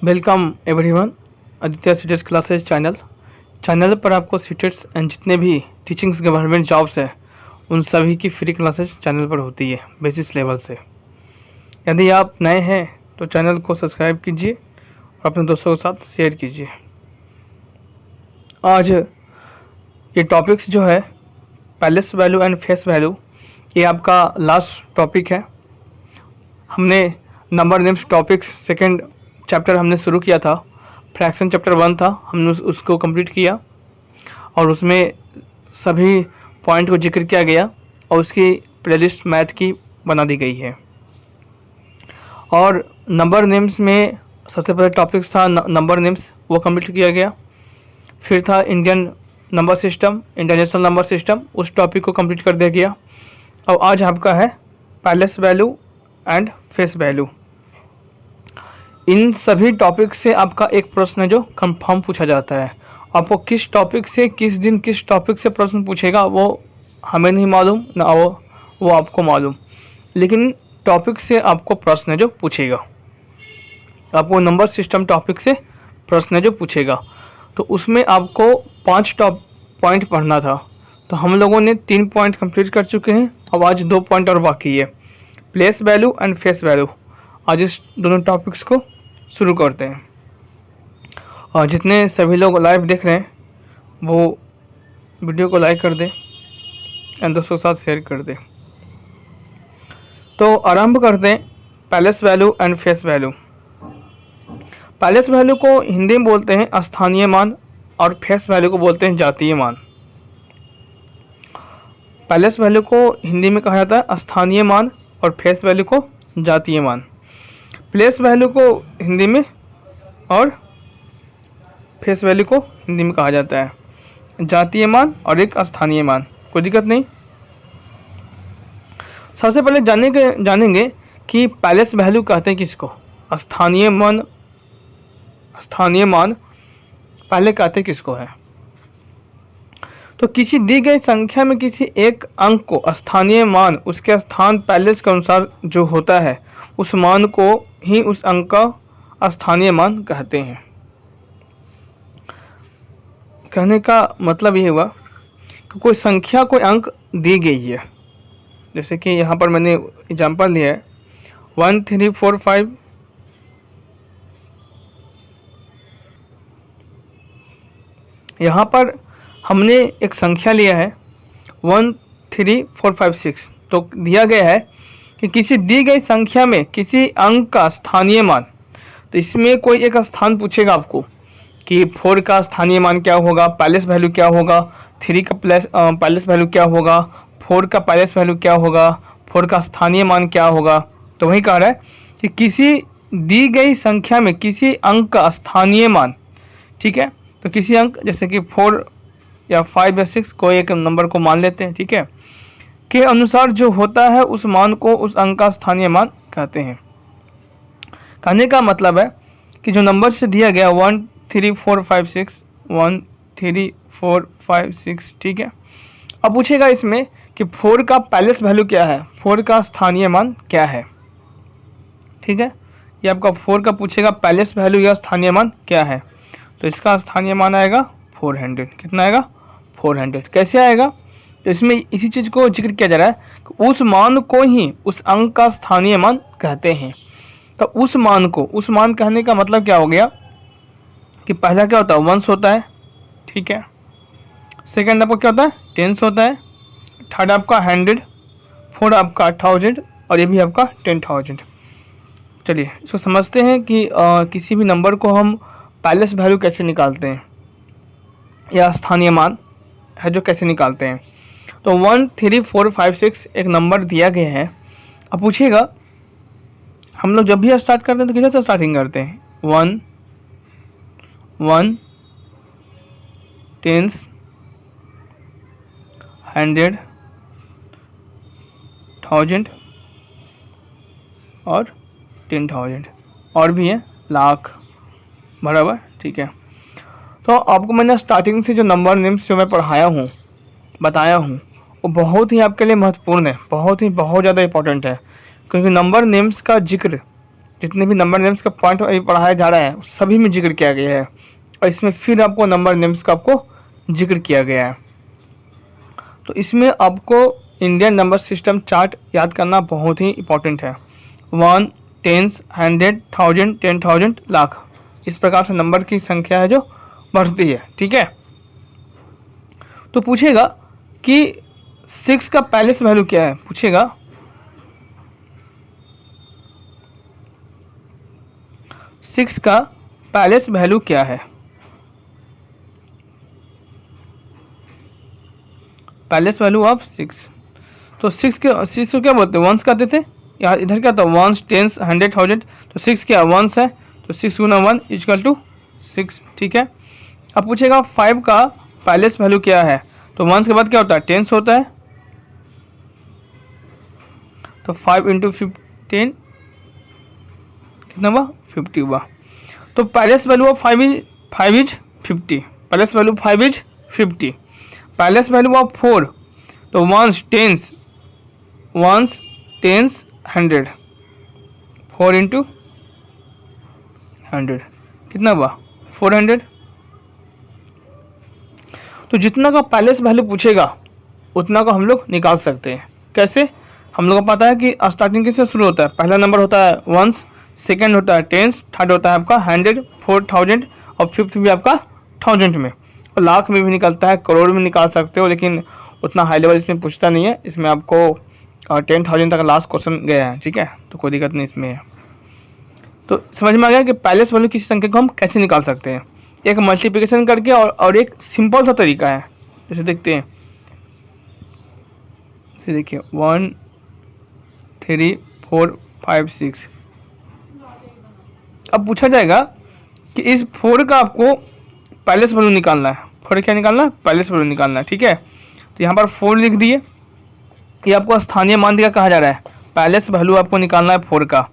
Welcome everyone Aditya CTET's classes channel पर आपको सीटेट्स and जितने भी टीचिंग्स गवर्नमेंट जॉब्स हैं उन सभी की फ्री क्लासेस चैनल पर होती है बेसिस लेवल से। यदि आप नए हैं तो चैनल को सब्सक्राइब कीजिए और अपने दोस्तों के साथ शेयर कीजिए। आज ये टॉपिक्स जो है place value and face value, ये आपका लास्ट टॉपिक है। हमने number names topics second chapter हमने शुरू किया था, फ्रैक्शन चैप्टर 1 था, हमने उसको कंप्लीट किया और उसमें सभी पॉइंट को जिक्र किया गया और उसकी प्लेलिस्ट मैथ की बना दी गई है। और नंबर नेम्स में सबसे पहले टॉपिक था नंबर नेम्स, वो कंप्लीट किया गया। फिर था Indian number system, international number system, उस टॉपिक को कंप्लीट कर दिया गया। और आज आपका है place value and face value. इन सभी टॉपिक से आपका एक प्रश्न है जो कंफर्म पूछा जाता है। आपको किस टॉपिक से किस दिन किस टॉपिक से प्रश्न पूछेगा वो हमें नहीं मालूम, ना वो आपको मालूम, लेकिन टॉपिक से आपको प्रश्न है जो पूछेगा। आपको नंबर सिस्टम टॉपिक से प्रश्न है जो पूछेगा, तो उसमें आपको 5 पॉइंट पढ़ना था। तो हम लोगों ने 3 पॉइंट कंप्लीट कर चुके हैं। अब आज 2 पॉइंट और बाकी है, place value and face value. आज इस दोनों टॉपिक्स को शुरू करते हैं। और जितने सभी लोग लाइव देख रहे हैं वो वीडियो को लाइक कर दें एंड दोस्तों के साथ शेयर कर दें। तो आरंभ करते हैं palace value and face value. Palace value को हिंदी में बोलते हैं स्थानीय मान और फेस वैल्यू को बोलते हैं जातीय मान। पैलेस वैल्यू को हिंदी में कहा जाता है स्थानीय मान और फेस वैल्यू को जातीय मान। प्लेस वैल्यू को हिंदी में और फेस वैल्यू को हिंदी में कहा जाता है जातीय मान और एक स्थानीय मान। कोई दिक्कत नहीं। सबसे पहले जानेंगे कि पैलेस वैल्यू कहते हैं किसको, स्थानीय मान पहले कहते हैं किसको है। तो किसी दी गई संख्या में किसी एक अंक को स्थानीय मान उसके स्थान पैलेस के अनुसार जो होता है उस मान को ही उस अंक का स्थानीय मान कहते हैं। कहने का मतलब ये हुआ कि कोई संख्या कोई अंक दी गई है, जैसे कि यहाँ पर मैंने एग्जांपल लिया है 1 3 4 5। यहाँ पर हमने एक संख्या लिया है 1 3 4 5 6। तो दिया गया है कि किसी दी गई संख्या में किसी अंक का स्थानीय मान। तो इसमें कोई एक स्थान पूछेगा आपको कि 4 का स्थानीय मान क्या होगा, पैलेस वैल्यू क्या होगा, 3 का पैलेस वैल्यू क्या होगा, 4 का पैलेस वैल्यू क्या होगा, 4 का स्थानीय मान क्या होगा। तो वही कह रहा है कि किसी दी गई संख्या में किसी अंक का स्थानीय मान, ठीक है। तो किसी अंक जैसे कि 4 या 5 या 6 कोई एक नंबर को मान लेते हैं, ठीक है, के अनुसार जो होता है उस मान को उस अंक का स्थानीय मान कहते हैं। कहने का मतलब है कि जो नंबर से दिया गया 1 3 4 5 6 1 3 4 5 6, ठीक है। अब पूछेगा इसमें कि 4 का पैलेस वैल्यू क्या है, 4 का स्थानीय मान क्या है, ठीक है। ये आपका 4 का पूछेगा पैलेस वैल्यू या स्थानीय मान क्या है। तो इसका स्थानीय मान आएगा 400। कितना आएगा? 400। कैसे आएगा? तो इसमें इसी चीज़ को जिक्र किया जा रहा है कि उस मान को ही उस अंक का स्थानीय मान कहते हैं। तो उस मान कहने का मतलब क्या हो गया कि पहला क्या होता है, वंस होता है, ठीक है। सेकंड आपका क्या होता है, टेंस होता है। थर्ड आपका 100, 4 आपका 1000 और ये भी आपका 10,000। चलिए इसको समझते हैं कि किसी भी नंबर को हम पैलेस वैल्यू कैसे निकालते हैं या स्थानीय मान है जो कैसे निकालते हैं। तो 1 3 4 5 6 एक नंबर दिया गया है। अब पूछिएगा हम लोग जब भी स्टार्ट करते हैं तो किधर से स्टार्टिंग करते हैं, 1 1 10 100 1000 और 10,000 और भी है लाख, बराबर, ठीक है। तो आपको मैंने स्टार्टिंग से जो नंबर नेम्स जो मैं बताया हूँ वो बहुत ही आपके लिए महत्वपूर्ण है, बहुत ज़्यादा इंपॉर्टेंट है। क्योंकि नंबर नेम्स का जिक्र जितने भी नंबर नेम्स का पॉइंट पढ़ाया जा रहा है सभी में जिक्र किया गया है, और इसमें फिर आपको नंबर नेम्स का आपको जिक्र किया गया है। तो इसमें आपको इंडियन नंबर सिस्टम चार्ट याद करना बहुत ही इम्पोर्टेंट है। 1, 10, 100, 1000, 10,000, लाख, इस प्रकार से नंबर की संख्या है जो बढ़ती है। ठीक है, तो पूछेगा कि 6 का पैलेस वैल्यू क्या है, पूछेगा 6 का पैलेस वैल्यू क्या है। पैलेस वैल्यू ऑफ 6, तो 6 को क्या बोलते हैं, वंस कहते थे। यार इधर क्या था, वंस, टेंस, 100, 1000, तो 6 क्या वंस है, तो 6 गुना 1 इक्वल टू 6। ठीक है, अब पूछेगा 5 का पैलेस वैल्यू क्या है, तो वंस के बाद क्या होता है, टेंस होता है, तो 5 इंटू 15 कितना हुआ, 50 हुआ। तो palace value of 5 is 50, palace value 5 is 50। Palace value of 4, तो वंस, टेंस, 100, 4 इंटू 100 कितना हुआ, 400। तो जितना का पैलेस वैल्यू पूछेगा उतना का हम लोग निकाल सकते हैं। कैसे, हम लोग को पता है कि स्टार्टिंग किससे शुरू होता है, पहला नंबर होता है वंस, सेकेंड होता है टेंस, थर्ड होता है आपका 100, 4000 और फिफ्थ भी आपका 1000 में, और लाख में भी निकलता है, करोड़ में निकाल सकते हो, लेकिन उतना हाई लेवल इसमें पूछता नहीं है। इसमें आपको 10,000 तक लास्ट क्वेश्चन गया है। ठीक है, तो कोई दिक्कत नहीं इसमें है। तो समझ में आ गया कि पैलेस वैल्यू किसी संख्या को हम कैसे निकाल सकते हैं, एक मल्टीप्लिकेशन करके और एक सिंपल सा तरीका है। जैसे देखते हैं, जैसे देखिए 1, 3, 4, 5, 6। अब पूछा जाएगा कि इस 4 का आपको पैलेस वैल्यू निकालना है। 4 क्या निकालना है, पैलेस वैल्यू निकालना है। ठीक है, तो यहाँ पर 4 लिख दिए, ये आपको स्थानीय मान दिया कहा जा रहा है, पैलेस वैल्यू आपको निकालना है 4 का।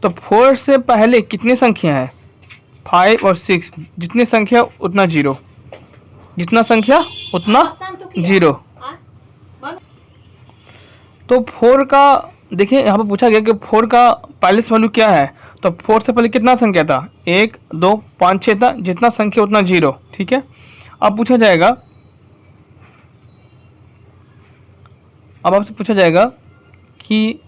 तो 4 से पहले कितनी संख्या है, 5 और 6, जितनी संख्या उतना जीरो, जितना संख्या उतना जीरो। तो 4 का देखिए यहाँ पर पूछा गया कि 4 का पैलेस वैल्यू क्या है, तो 4 से पहले कितना संख्या था, 1, 2, 5, 6 था, जितना संख्या उतना जीरो। ठीक है, अब पूछा जाएगा, अब आपसे पूछा जाएगा कि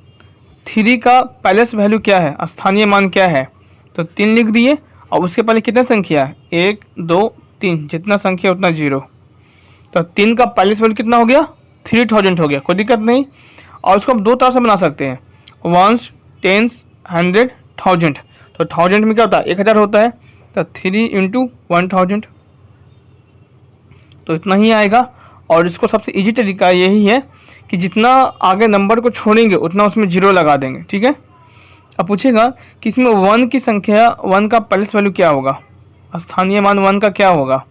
3 का पैलेस वैल्यू क्या है, स्थानीय मान क्या है, तो 3 लिख दिए, और उसके पहले कितना संख्या है, 1, 2, 3, जितना संख्या उतना जीरो। तो 3 का पैलेस वैल्यू कितना हो गया, 3000 हो गया, कोई दिक्कत नहीं। और उसको हम दो तरह से बना सकते हैं, वंस, टेंस, 100, 1000। तो 1000 में क्या होता है, 1000 होता है, तो 3 इंटू 1000, तो इतना ही आएगा। और इसको सबसे इजी तरीका यही है कि जितना आगे नंबर को छोड़ेंगे उतना उसमें जीरो लगा देंगे। ठीक है, अब पूछेगा कि इसमें 1 की संख्या, 1 का पैलेस वैल्यू क्या होगा, स्थानीय मान 1 का क्या होगा,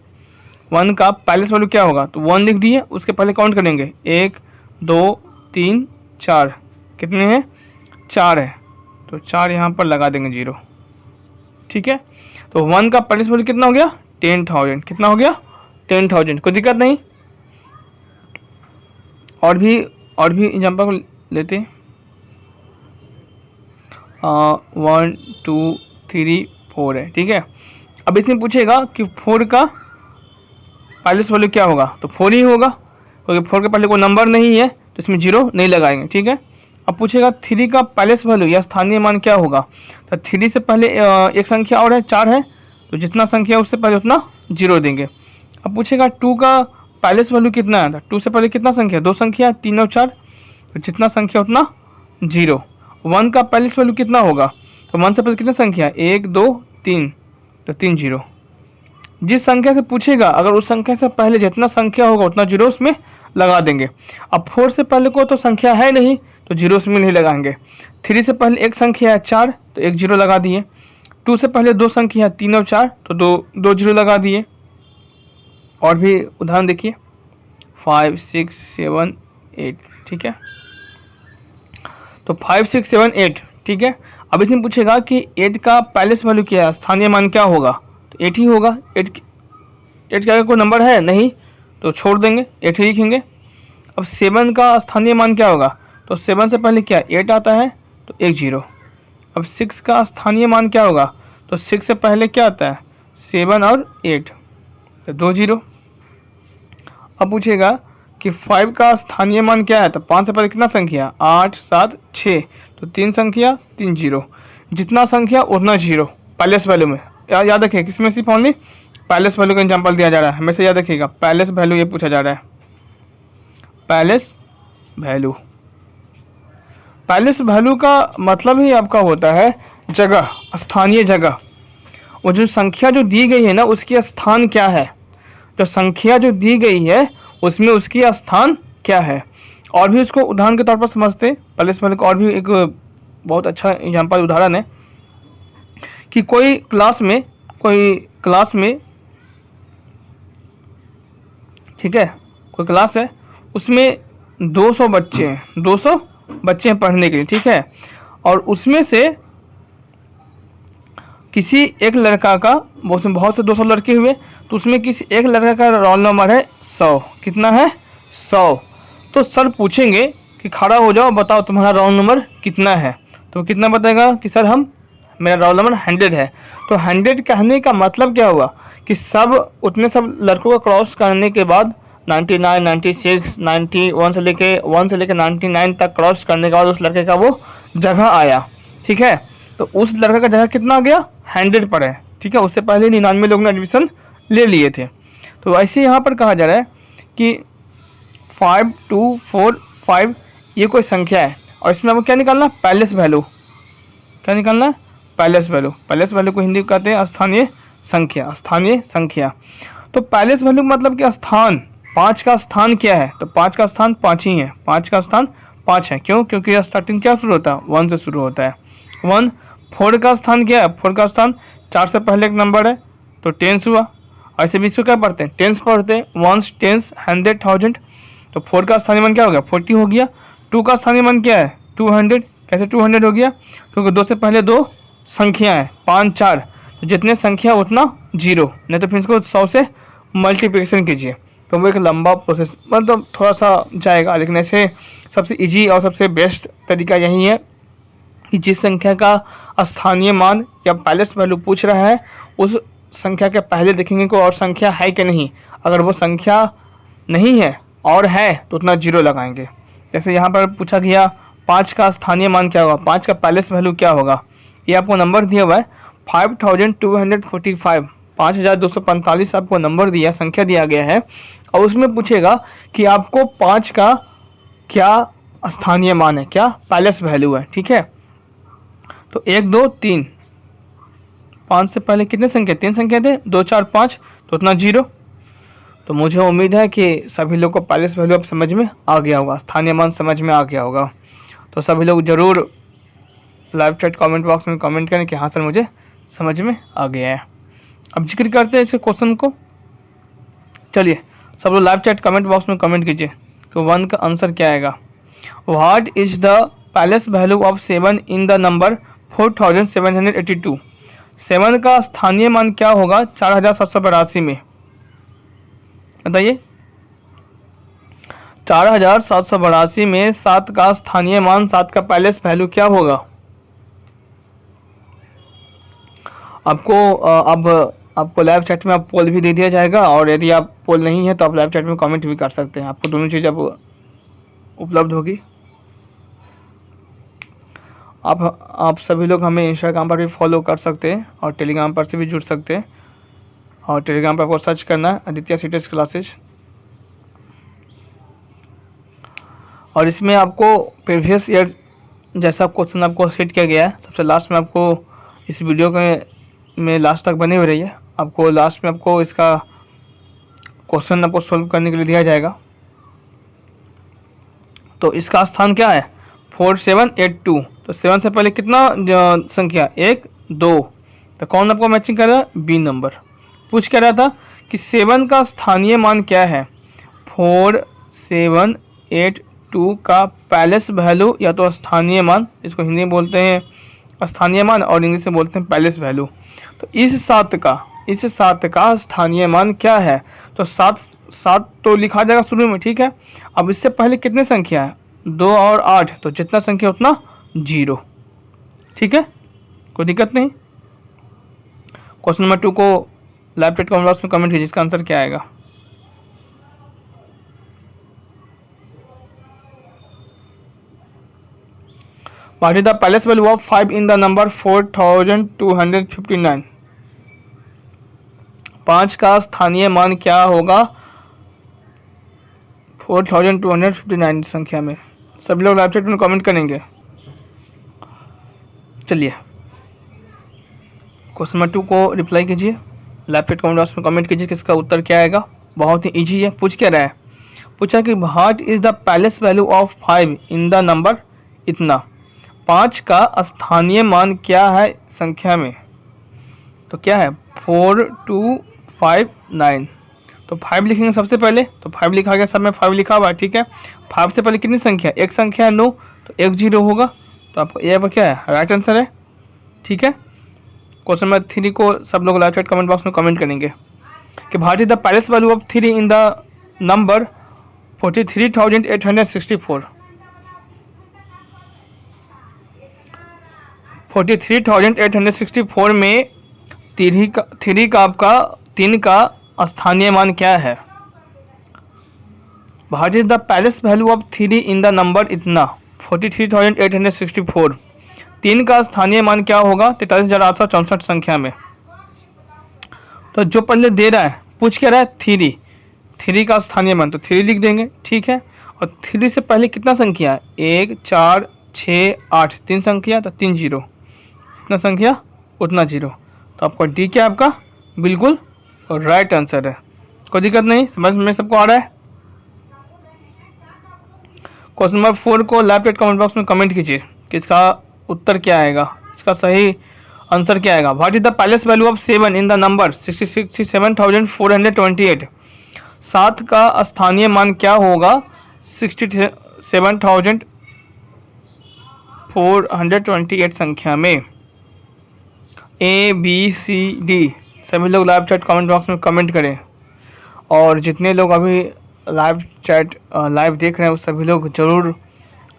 1 का पैलेस वैल्यू क्या होगा, तो 1 लिख दिए, उसके पहले काउंट करेंगे, 1, 2, 3, 4, कितने हैं, 4 है, तो 4 यहाँ पर लगा देंगे जीरो। ठीक है, तो 1 का पैलेस वैल्यू कितना हो गया, 10,000, कितना हो गया, 10,000, कोई दिक्कत नहीं। और भी एग्जाम्पल लेते हैं, 1, 2, 3, 4 है। ठीक है, अब इसमें पूछेगा कि 4 का पैलेस वैल्यू क्या होगा, तो 4 ही होगा, क्योंकि 4 के पहले कोई नंबर नहीं है तो इसमें जीरो नहीं लगाएंगे। ठीक है, अब पूछेगा 3 का पैलेस वैल्यू या स्थानीय मान क्या होगा, तो 3 से पहले एक संख्या और है, 4 है, तो जितना संख्या उससे पहले उतना जीरो देंगे। अब पूछेगा 2 का पैलेस वैल्यू कितना है, 2 से पहले कितना संख्या, 2 संख्या, 3 और 4, तो जितना संख्या उतना जीरो। 1 का पैलेस वैल्यू कितना होगा, तो 1 से पहले कितना संख्या, 1, 2, 3, तो 3 जीरो। जिस संख्या से पूछेगा अगर उस संख्या से पहले जितना संख्या होगा उतना जीरो उसमें लगा देंगे। अब 4 से पहले को तो संख्या है नहीं तो जीरो उसमें नहीं लगाएंगे। 3 से पहले एक संख्या है 4 तो एक जीरो लगा दिए। 2 से पहले दो संख्या है 3 और 4 तो दो जीरो लगा दिए। और भी उदाहरण देखिए 5, 6, 7, 8। ठीक है, तो 5, 6, 7, 8। ठीक है, अब इसमें पूछेगा कि 8 का पैलेस वैल्यू क्या है, स्थानीय मान क्या होगा, तो 8 ही होगा। 8 का कोई नंबर है नहीं तो छोड़ देंगे, 8 ही लिखेंगे। अब 7 का स्थानीय मान क्या होगा, तो 7 से पहले क्या 8 आता है तो एक जीरो। अब 6 का स्थानीय मान क्या होगा, तो 6 से पहले क्या आता है 7 और 8, तो 2 जीरो। अब पूछेगा कि 5 का स्थानीय मान क्या है, तो 5 से पहले कितना संख्या 8 7 6, तो 3 संख्या 3 जीरो, जितना संख्या उतना जीरो पैलेस वैल्यू में। याद रखिए किसमें सिर्फ ओनली पैलेस वैल्यू का एग्जाम्पल दिया जा रहा है, हमेशा याद रखिएगा पैलेस वैल्यू ये पूछा जा रहा है, पैलेस वैल्यू। पैलेस वैल्यू का मतलब ही आपका होता है जगह, स्थानीय जगह। वो जो संख्या जो दी गई है ना उसकी स्थान क्या है, जो संख्या जो दी गई है उसमें उसकी स्थान क्या है। और भी इसको उदाहरण के तौर पर समझते हैं पैलेस वैल्यू का। और भी एक बहुत अच्छा एग्जाम्पल उदाहरण है कि कोई क्लास में ठीक है, कोई क्लास है उसमें 200 बच्चे हैं, 200 बच्चे हैं पढ़ने के लिए, ठीक है। और उसमें से किसी एक लड़का का, उसमें बहुत से 200 लड़के हुए, तो उसमें किसी एक लड़का का रोल नंबर है 100। कितना है 100। तो सर पूछेंगे कि खड़ा हो जाओ बताओ तुम्हारा रोल नंबर कितना है, तो कितना बताएगा कि सर मेरा रोल नंबर 100 है। तो 100 कहने का मतलब क्या हुआ कि उतने सब लड़कों को क्रॉस करने के बाद 99 96 91 से लेके 99 तक क्रॉस करने के बाद उस लड़के का वो जगह आया, ठीक है। तो उस लड़के का जगह कितना आ गया 100 पर है, ठीक है। उससे पहले 99 लोग ने एडमिशन ले लिए थे। तो ऐसे यहाँ पर कहा जा रहा है कि 5245 ये कोई संख्या है और इसमें आपको क्या निकालना पैलेस वैल्यू। क्या निकालना है पैलेस वैल्यू। पैलेस वैल्यू को हिंदी में कहते हैं स्थानीय संख्या, स्थानीय संख्या। तो पैलेस वैल्यू मतलब कि स्थान, 5 का स्थान क्या है, तो 5 का स्थान 5 ही है, 5 का स्थान 5 है। क्यों, क्योंकि स्टार्टिंग क्या शुरू होता है 1 से शुरू होता है 1। 4 का स्थान क्या है, 4 का स्थान 4 से पहले एक नंबर है तो 10 हुआ। ऐसे भी इसको क्या पढ़ते हैं 10 पढ़ते हैं, 1 10 100 1000। तो 4 का स्थानीय मान क्या हो गया 40 हो गया। 2 का स्थानीय मान क्या है 200। कैसे 200 हो गया, क्योंकि 2 से पहले 2 संख्या है 5 4, तो जितने संख्या उतना जीरो, नहीं तो फिर इसको 100 से मल्टीप्लिकेशन कीजिए। तो वो एक लंबा प्रोसेस मतलब थोड़ा सा जाएगा, लेकिन ऐसे सबसे इजी और सबसे बेस्ट तरीका यही है कि जिस संख्या का स्थानीय मान या पैलेस वैल्यू पूछ रहा है उस संख्या के पहले देखेंगे कोई और संख्या है कि नहीं। अगर वो संख्या नहीं है और है तो उतना जीरो लगाएंगे। जैसे यहाँ पर पूछा गया 5 का स्थानीय मान क्या होगा, 5 का पैलेस वैल्यू क्या होगा। ये आपको नंबर दिया हुआ है 5245, 5245 आपको नंबर दिया, संख्या दिया गया है। और उसमें पूछेगा कि आपको 5 का क्या स्थानीय मान है, क्या पैलेस वैल्यू है, ठीक है। तो 1 2 3, 5 से पहले कितने संख्या 3 संख्या थे 2 4 5, तो उतना जीरो। तो मुझे उम्मीद है कि सभी लोग को पैलेस वैल्यू अब समझ में आ गया होगा, स्थानीय मान समझ में आ गया होगा। तो सभी लोग ज़रूर लाइव चैट कमेंट बॉक्स में कमेंट करें कि हाँ सर मुझे समझ में आ गया है। अब जिक्र करते हैं इस क्वेश्चन को। चलिए सब लोग लाइव चैट कमेंट बॉक्स में कमेंट कीजिए कि 1 का आंसर क्या आएगा। What is the palace value of 7 in the number 4782। 7 का स्थानीय मान क्या होगा 4782 में, बताइए। 4782 में 7 का स्थानीय मान, 7 का पैलेस वैल्यू क्या होगा। आपको लाइव चैट में आप पोल भी दे दिया जाएगा, और यदि आप पोल नहीं है तो आप लाइव चैट में कमेंट भी कर सकते हैं। आपको दोनों चीज़ अब उपलब्ध होगी। आप सभी लोग हमें इंस्टाग्राम पर भी फॉलो कर सकते हैं और टेलीग्राम पर से भी जुड़ सकते हैं। और टेलीग्राम पर आपको सर्च करना है आदित्य सीटेस क्लासेज। और इसमें आपको प्रीवियस ईयर जैसा क्वेश्चन आपको सेट किया गया है, सबसे लास्ट में आपको इस वीडियो में लास्ट तक बने हुए रहिए। आपको लास्ट में आपको इसका क्वेश्चन आपको सोल्व करने के लिए दिया जाएगा। तो इसका स्थान क्या है 4782। तो 7 से पहले कितना संख्या 1 2, तो कौन आपको मैचिंग कर रहा है बी नंबर। पूछ क्या रहा था कि 7 का स्थानीय मान क्या है, 4782 का पैलेस वैल्यू या तो स्थानीय मान, इसको हिंदी में बोलते हैं स्थानीय मान और इंग्लिश में बोलते हैं पैलेस वैल्यू। तो इस 7 का स्थानीय मान क्या है, तो 7 तो लिखा जाएगा शुरू में, ठीक है। अब इससे पहले कितने संख्या है 2 और 8, तो जितना संख्या उतना जीरो, ठीक है। कोई दिक्कत नहीं। क्वेश्चन नंबर 2 को लाइव चैट कमेंट बॉक्स में कमेंट कीजिए, इसका आंसर क्या आएगा। What is the palace value of 5 in the number 4259? 5 का स्थानीय मान क्या होगा 4259 संख्या में। सभी लोग लाइव चैट में कमेंट करेंगे। चलिए क्वेश्चन नंबर 2 को रिप्लाई कीजिए, लाइव चैट कमेंट बॉक्स में कमेंट कीजिए कि इसका उत्तर क्या आएगा। बहुत ही इजी है। पूछ क्या रहा है, पूछा कि what is the palace value of 5 in the number इतना। 5 का स्थानीय मान क्या है संख्या में, तो क्या है 4259। तो 5 लिखेंगे सबसे पहले, तो 5 लिखा गया, सब में 5 लिखा हुआ है, ठीक है। 5 से पहले कितनी संख्या, एक संख्या है 9, तो 1 0 होगा, तो आपको ये पर क्या है राइट आंसर है, ठीक है। क्वेश्चन नंबर 3 को सब लोग लाइव चैट कमेंट बॉक्स में कमेंट करेंगे कि what is the palace value of 3 in the number 43,864। 43,864 में 3 का आपका 3 का स्थानीय मान क्या है। What is the palace value of 3 in the number इतना 43,864। 3 का स्थानीय मान क्या होगा 43,864 संख्या में। तो जो पहले दे रहा है, पूछ क्या रहा है 3 का स्थानीय मान, तो 3 लिख देंगे, ठीक है। और 3 से पहले कितना संख्या है 1 4 6 8, 3 संख्या, तो 3 0, कितना संख्या उतना 0। तो आपका डी क्या आपका बिल्कुल राइट आंसर है। कोई दिक्कत नहीं, समझ में सबको आ रहा है। क्वेश्चन नंबर 4 को लाइव चैट कमेंट बॉक्स में कमेंट कीजिए कि इसका उत्तर क्या आएगा, इसका सही आंसर क्या आएगा। What is the palace value of 7 in the number 67,428। 7 का स्थानीय मान क्या होगा 67,428 संख्या में। A B C D सभी लोग लाइव चैट कमेंट बॉक्स में कमेंट करें, और जितने लोग अभी लाइव देख रहे हैं वो सभी लोग ज़रूर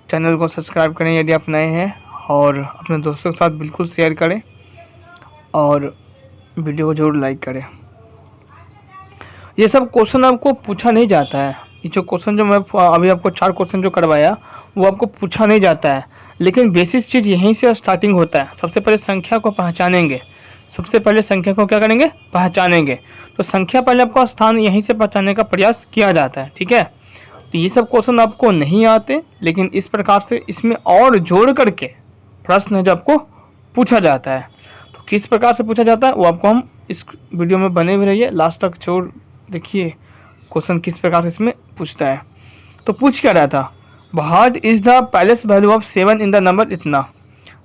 चैनल को सब्सक्राइब करें यदि आप नए हैं, और अपने दोस्तों के साथ बिल्कुल शेयर करें और वीडियो को ज़रूर लाइक करें। ये सब क्वेश्चन आपको पूछा नहीं जाता है, ये जो क्वेश्चन जो मैं अभी आपको 4 क्वेश्चन जो करवाया वो आपको पूछा नहीं जाता है, लेकिन बेसिक चीज़ यहीं से स्टार्टिंग होता है। सबसे पहले संख्या को पहचानेंगे, सबसे पहले संख्या को क्या करेंगे पहचानेंगे, तो संख्या पहले आपको स्थान यहीं से पहचानने का प्रयास किया जाता है, ठीक है। तो ये सब क्वेश्चन आपको नहीं आते, लेकिन इस प्रकार से इसमें और जोड़ करके प्रश्न है जो आपको पूछा जाता है। तो किस प्रकार से पूछा जाता है वो आपको हम इस वीडियो में बने हुए रहिए, लास्ट तक जोड़ देखिए क्वेश्चन किस प्रकार से इसमें पूछता है। तो पूछ क्या रहा था, what is the palace value of 7 in the number इतना।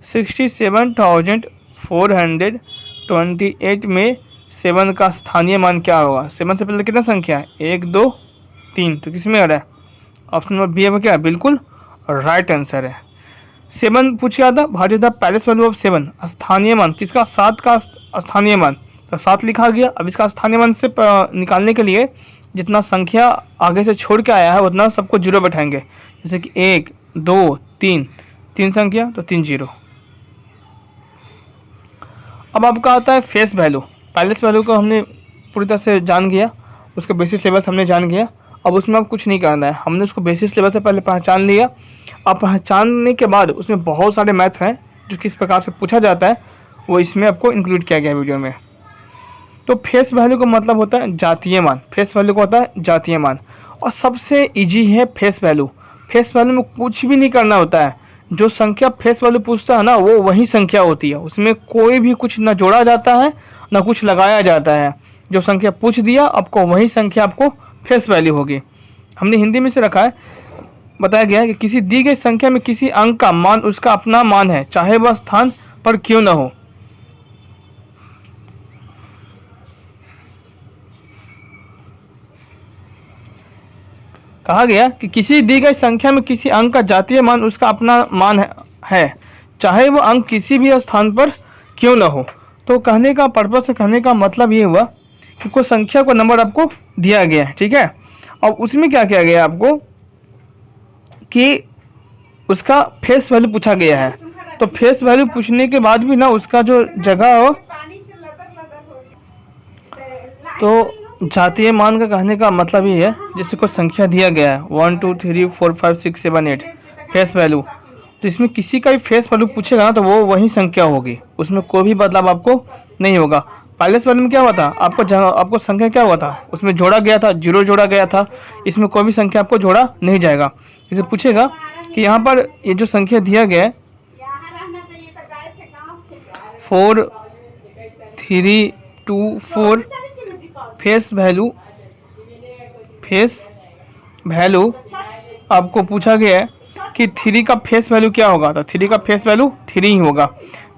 67,428 में 7 का स्थानीय मान क्या होगा। 7 से पहले कितना संख्या है 1 2 3, तो किस में आ रहा है ऑप्शन नंबर बी है क्या बिल्कुल राइट आंसर है। 7 पूछ क्या था, what is the palace value of 7 स्थानीय मान किसका 7 का स्थानीय मान, तो 7 लिखा गया। अब इसका स्थानीय मान से निकालने के लिए जितना संख्या आगे से छोड़ के आया है उतना सबको 0 बैठाएंगे, जैसे कि 1 2 3, 3 संख्या तो 3 0। अब आपका आता है फेस वैल्यू। पैलेस वैल्यू को हमने पूरी तरह से जान गया, उसका बेसिस लेवल हमने जान गया। अब उसमें अब कुछ नहीं करना है, हमने उसको बेसिस लेवल से पहले पहचान लिया। अब पहचानने के बाद उसमें बहुत सारे मैथ हैं जो किस प्रकार से पूछा जाता है वो इसमें आपको इंक्लूड किया गया है वीडियो में। तो फेस वैल्यू का मतलब होता है जातीय मान, फेस वैल्यू का होता है जातीय मान, और सबसे इजी है फेस वैल्यू। फेस वैल्यू में कुछ भी नहीं करना होता है, जो संख्या फेस वैल्यू पूछता है ना वो वही संख्या होती है, उसमें कोई भी कुछ ना जोड़ा जाता है ना कुछ लगाया जाता है। जो संख्या पूछ दिया आपको वही संख्या आपको फेस वैल्यू होगी। हमने हिंदी में से रखा है, बताया गया है कि किसी दी गई संख्या में किसी अंक का मान उसका अपना मान है, चाहे वह स्थान पर क्यों न हो। कहा गया कि किसी दी गई संख्या में किसी अंक का जातीय मान उसका अपना मान है, चाहे वह अंक किसी भी स्थान पर क्यों न हो। तो कहने का पर्पस से कहने का मतलब ये हुआ कि कोई संख्या को नंबर आपको दिया गया है, ठीक है, और उसमें क्या किया गया आपको कि उसका फेस वैल्यू पूछा गया है। तो फेस वैल्यू पूछने के बाद भी ना उसका जो जगह हो, तो जातीय मान का कहने का मतलब ये है जैसे कोई संख्या दिया गया है 1 2 3 4 5 6 7 8 फेस वैल्यू, तो इसमें किसी का भी फेस वैल्यू पूछेगा ना तो वो वही संख्या होगी, उसमें कोई भी बदलाव आपको नहीं होगा। पायलस वैल्यू में क्या हुआ था, आपको संख्या क्या हुआ था, उसमें जोड़ा गया था, जीरो जोड़ा गया था, इसमें कोई भी संख्या आपको जोड़ा नहीं जाएगा। इसे पूछेगा कि यहाँ पर ये जो संख्या दिया गया है 4 3 2 4 फेस वैल्यू आपको पूछा गया है कि 3 का फेस वैल्यू क्या होगा, तो 3 का फेस वैल्यू 3 ही होगा।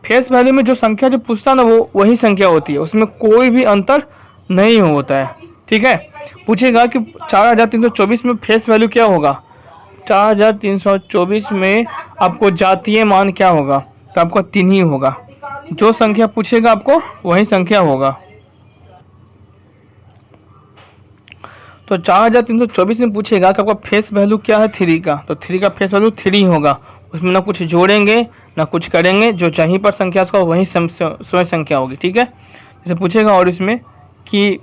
फेस वैल्यू में जो संख्या जो पूछता है ना वो वही संख्या होती है, उसमें कोई भी अंतर नहीं होता है। ठीक है, पूछेगा कि 4324 में फेस वैल्यू क्या होगा, 4324 में आपको जातीय मान क्या होगा, तो आपको 3 ही होगा। जो संख्या पूछेगा आपको वही संख्या होगा। तो 4324 में पूछेगा कि आपका फेस वैल्यू क्या है 3 का, तो 3 का फेस वैल्यू 3 होगा, उसमें ना कुछ जोड़ेंगे ना कुछ करेंगे, जो चाहिए पर संख्या उसका वही स्वयं संख्या होगी। ठीक है, जैसे पूछेगा और इसमें कि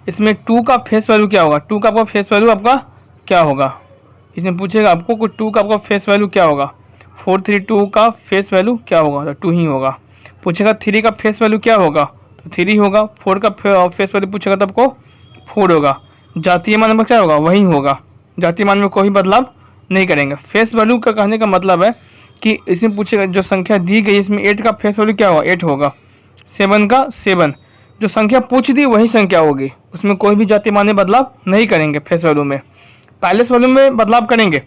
इसमें 2 का फेस वैल्यू क्या होगा, 2 का आपका फेस वैल्यू आपका क्या होगा, इसमें पूछेगा आपको कि 2 का आपका फेस वैल्यू क्या होगा, 432 का फेस वैल्यू क्या होगा, तो 2 ही होगा। पूछेगा 3 का फेस वैल्यू क्या होगा, तो 3 होगा। 4 का फेस वैल्यू पूछेगा तो आपको 4 होगा। जातीय मान में क्या होगा, वही होगा, जातीय मान में कोई बदलाव नहीं करेंगे। फेस वैल्यू का कहने का मतलब है कि इसमें पूछेगा जो संख्या दी गई इसमें 8 का फेस वैल्यू क्या होगा, 8 होगा। 7 का 7, जो संख्या पूछ दी वही संख्या होगी, उसमें कोई भी जातीय मान में बदलाव नहीं करेंगे। फेस वैल्यू में पायलस वैल्यू में बदलाव करेंगे।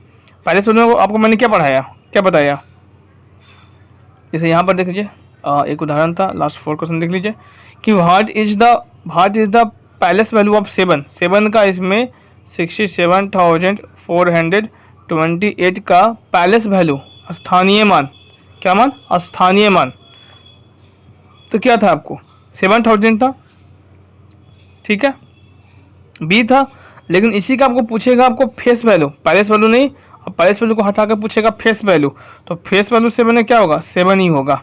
पायलस वैल्यू में आपको मैंने क्या पढ़ाया, क्या बताया, जैसे यहाँ पर देख लीजिए एक उदाहरण था, लास्ट 4 क्वेश्चन देख लीजिए कि what is the place value of 7 का इसमें 67,428 का पायलस वैल्यू स्थानीय मान, क्या मान, स्थानीय मान, तो क्या था आपको 7000 था। ठीक है, बी था, लेकिन इसी का आपको पूछेगा आपको फेस वैल्यू, पायलस वैल्यू नहीं, अब पायलस वैल्यू को हटाकर पूछेगा फेस वैल्यू, तो फेस वैल्यू 7 में क्या होगा, 7 ही होगा,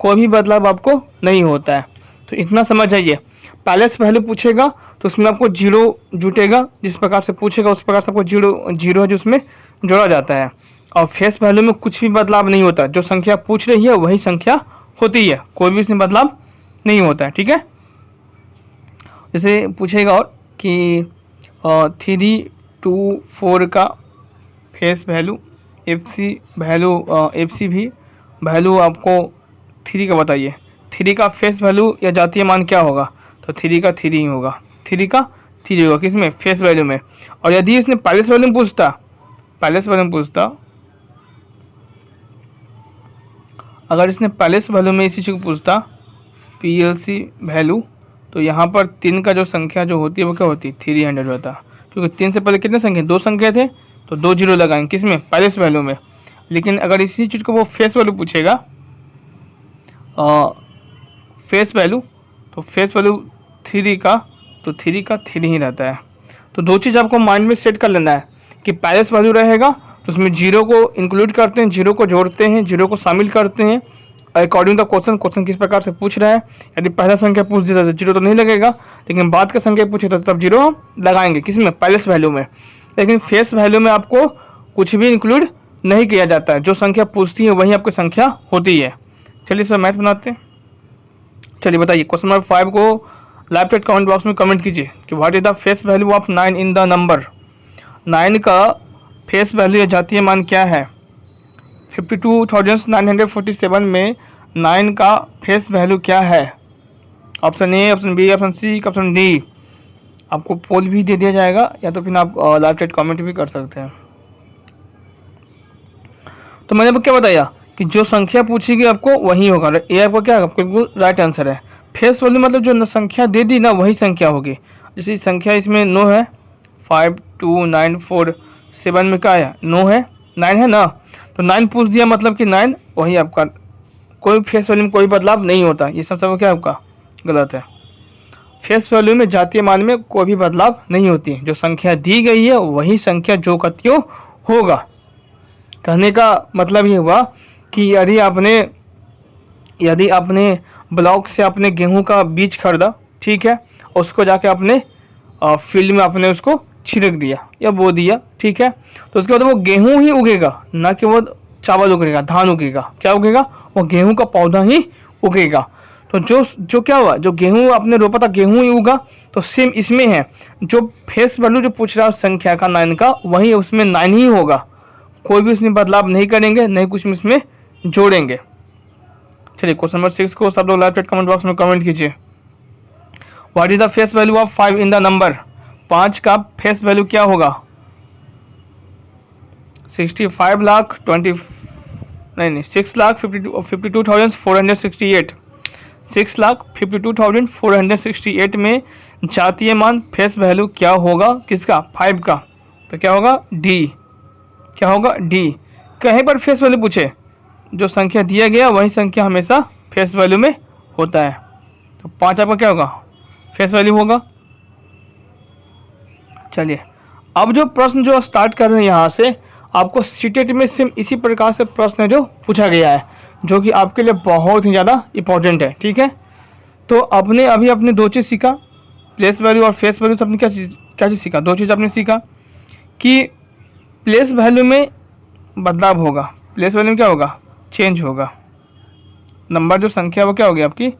कोई भी बदलाव आपको नहीं होता है। तो इतना समझ जाइए, पायलस वैल्यू पूछेगा तो उसमें आपको जीरो जुटेगा, जिस प्रकार से पूछेगा उस प्रकार से आपको जीरो है जो उसमें जोड़ा जाता है। और फेस वैल्यू में कुछ भी बदलाव नहीं होता, जो संख्या पूछ रही है वही संख्या होती है, कोई भी इसमें बदलाव नहीं होता है। ठीक है, जैसे पूछेगा और कि 3 2 4 का फेस वैल्यू एफ सी भी वैल्यू आपको 3 का बताइए, 3 का फेस वैल्यू या जातीय मान क्या होगा, तो 3 का 3 ही होगा, 3 का 3 होगा किसमें, फेस वैल्यू में। और यदि इसने पायलस वैल्यू में पूछता, अगर इसने पायलस वैल्यू में इसी चीज़ को पूछता PLC वैल्यू, तो यहाँ पर 3 का जो संख्या जो होती है वो क्या होती है, 300 होता, क्योंकि 3 से पहले कितने संख्या, 2 संख्या थे, तो 2 जीरो लगाएंगे किसमें, पायलस वैल्यू में। लेकिन अगर इसी चीज़ को वो फेस वैल्यू पूछेगा फेस वैल्यू, तो फेस वैल्यू 3 का, तो 3 का 3 ही रहता है। तो दो चीज़ आपको माइंड में सेट कर लेना है कि पायलस वैल्यू रहेगा तो उसमें जीरो को इंक्लूड करते हैं, जीरो को जोड़ते हैं, जीरो को शामिल करते हैं अकॉर्डिंग द क्वेश्चन किस प्रकार से पूछ रहा है। यदि पहला संख्या पूछ दिया तो जीरो तो नहीं लगेगा, लेकिन बाद का संख्या पूछे तो तब जीरो लगाएंगे किसमें, पायलस वैल्यू में। लेकिन फेस वैल्यू में आपको कुछ भी इंक्लूड नहीं किया जाता है, जो संख्या पूछती है वही आपकी संख्या होती है। चलिए इसमें मैथ बनाते हैं। चलिए बताइए क्वेश्चन नंबर 5 को लाइव चैट कमेंट बॉक्स में कमेंट कीजिए कि what is the face value of 9 in the number. 9 का फेस वैल्यू या जातीय मान क्या है। 52,947 में 9 का फेस वैल्यू क्या है। Option A, option B, option C, option D. आपको पोल भी दे दिया जाएगा या तो फिर आप लाइव चैट कमेंट भी कर सकते हैं। तो मैंने आपको क्या बताया कि जो संख्या पूछेगी आपको वही होगा, ये आपको क्या है, बिल्कुल राइट आंसर है। फेस वैल्यू मतलब जो संख्या दे दी ना वही संख्या होगी। जैसे संख्या इसमें 9 है, 5 2 9 4 7 में क्या है, 9 है, 9 है ना, तो 9 पूछ दिया मतलब कि 9 वही आपका, कोई फेस वैल्यू में कोई बदलाव नहीं होता। ये सब क्या आपका गलत है। फेस वैल्यू में जातीय मान में कोई भी बदलाव नहीं होती है, जो संख्या दी गई है वही संख्या जो कत्यो होगा। कहने का मतलब ये हुआ कि यदि आपने ब्लॉक से अपने गेहूं का बीज खरीदा, ठीक है, उसको जाके अपने फील्ड में आपने उसको छिड़क दिया या बो दिया, ठीक है, तो उसके बाद वो गेहूं ही उगेगा, ना कि वो चावल उगेगा, धान उगेगा। क्या उगेगा? वो गेहूं का पौधा ही उगेगा। तो जो क्या हुआ, जो गेहूं आपने रोपा था गेहूं ही उगा। तो सेम इसमें है, जो फेस वैल्यू जो पूछ रहा है संख्या का 9 का, वही उसमें 9 ही होगा। कोई भी उसमें बदलाव नहीं करेंगे, नहीं कुछ इसमें जोड़ेंगे। चलिए क्वेश्चन नंबर 6 को सब लोग लाइव चैट कमेंट बॉक्स में कमेंट कीजिए। What is the face value of 5 in the number? 5 का फेस वैल्यू क्या होगा? 65 लाख 20 नहीं 6,52,468। 6,52,468 में जातीय मान फेस वैल्यू क्या होगा? किसका? 5 का। तो क्या होगा? डी। क्या होगा? डी। कहीं पर फेस वैल्यू पूछे, जो संख्या दिया गया वही संख्या हमेशा फेस वैल्यू में होता है। तो 5 आपका क्या होगा? फेस वैल्यू होगा। चलिए अब जो प्रश्न जो स्टार्ट कर रहे हैं यहाँ से, आपको सीटेट में सेम इसी प्रकार से प्रश्न है जो पूछा गया है, जो कि आपके लिए बहुत ही ज़्यादा इंपॉर्टेंट है, ठीक है। तो आपने अभी अपने दो चीज़ सीखा, प्लेस वैल्यू और फेस वैल्यू से आपने क्या चीज़ सीखा? दो चीज़ आपने सीखा कि प्लेस वैल्यू में बदलाव होगा, प्लेस वैल्यू में क्या होगा? चेंज होगा। नंबर जो संख्या वो क्या होगी आपकी?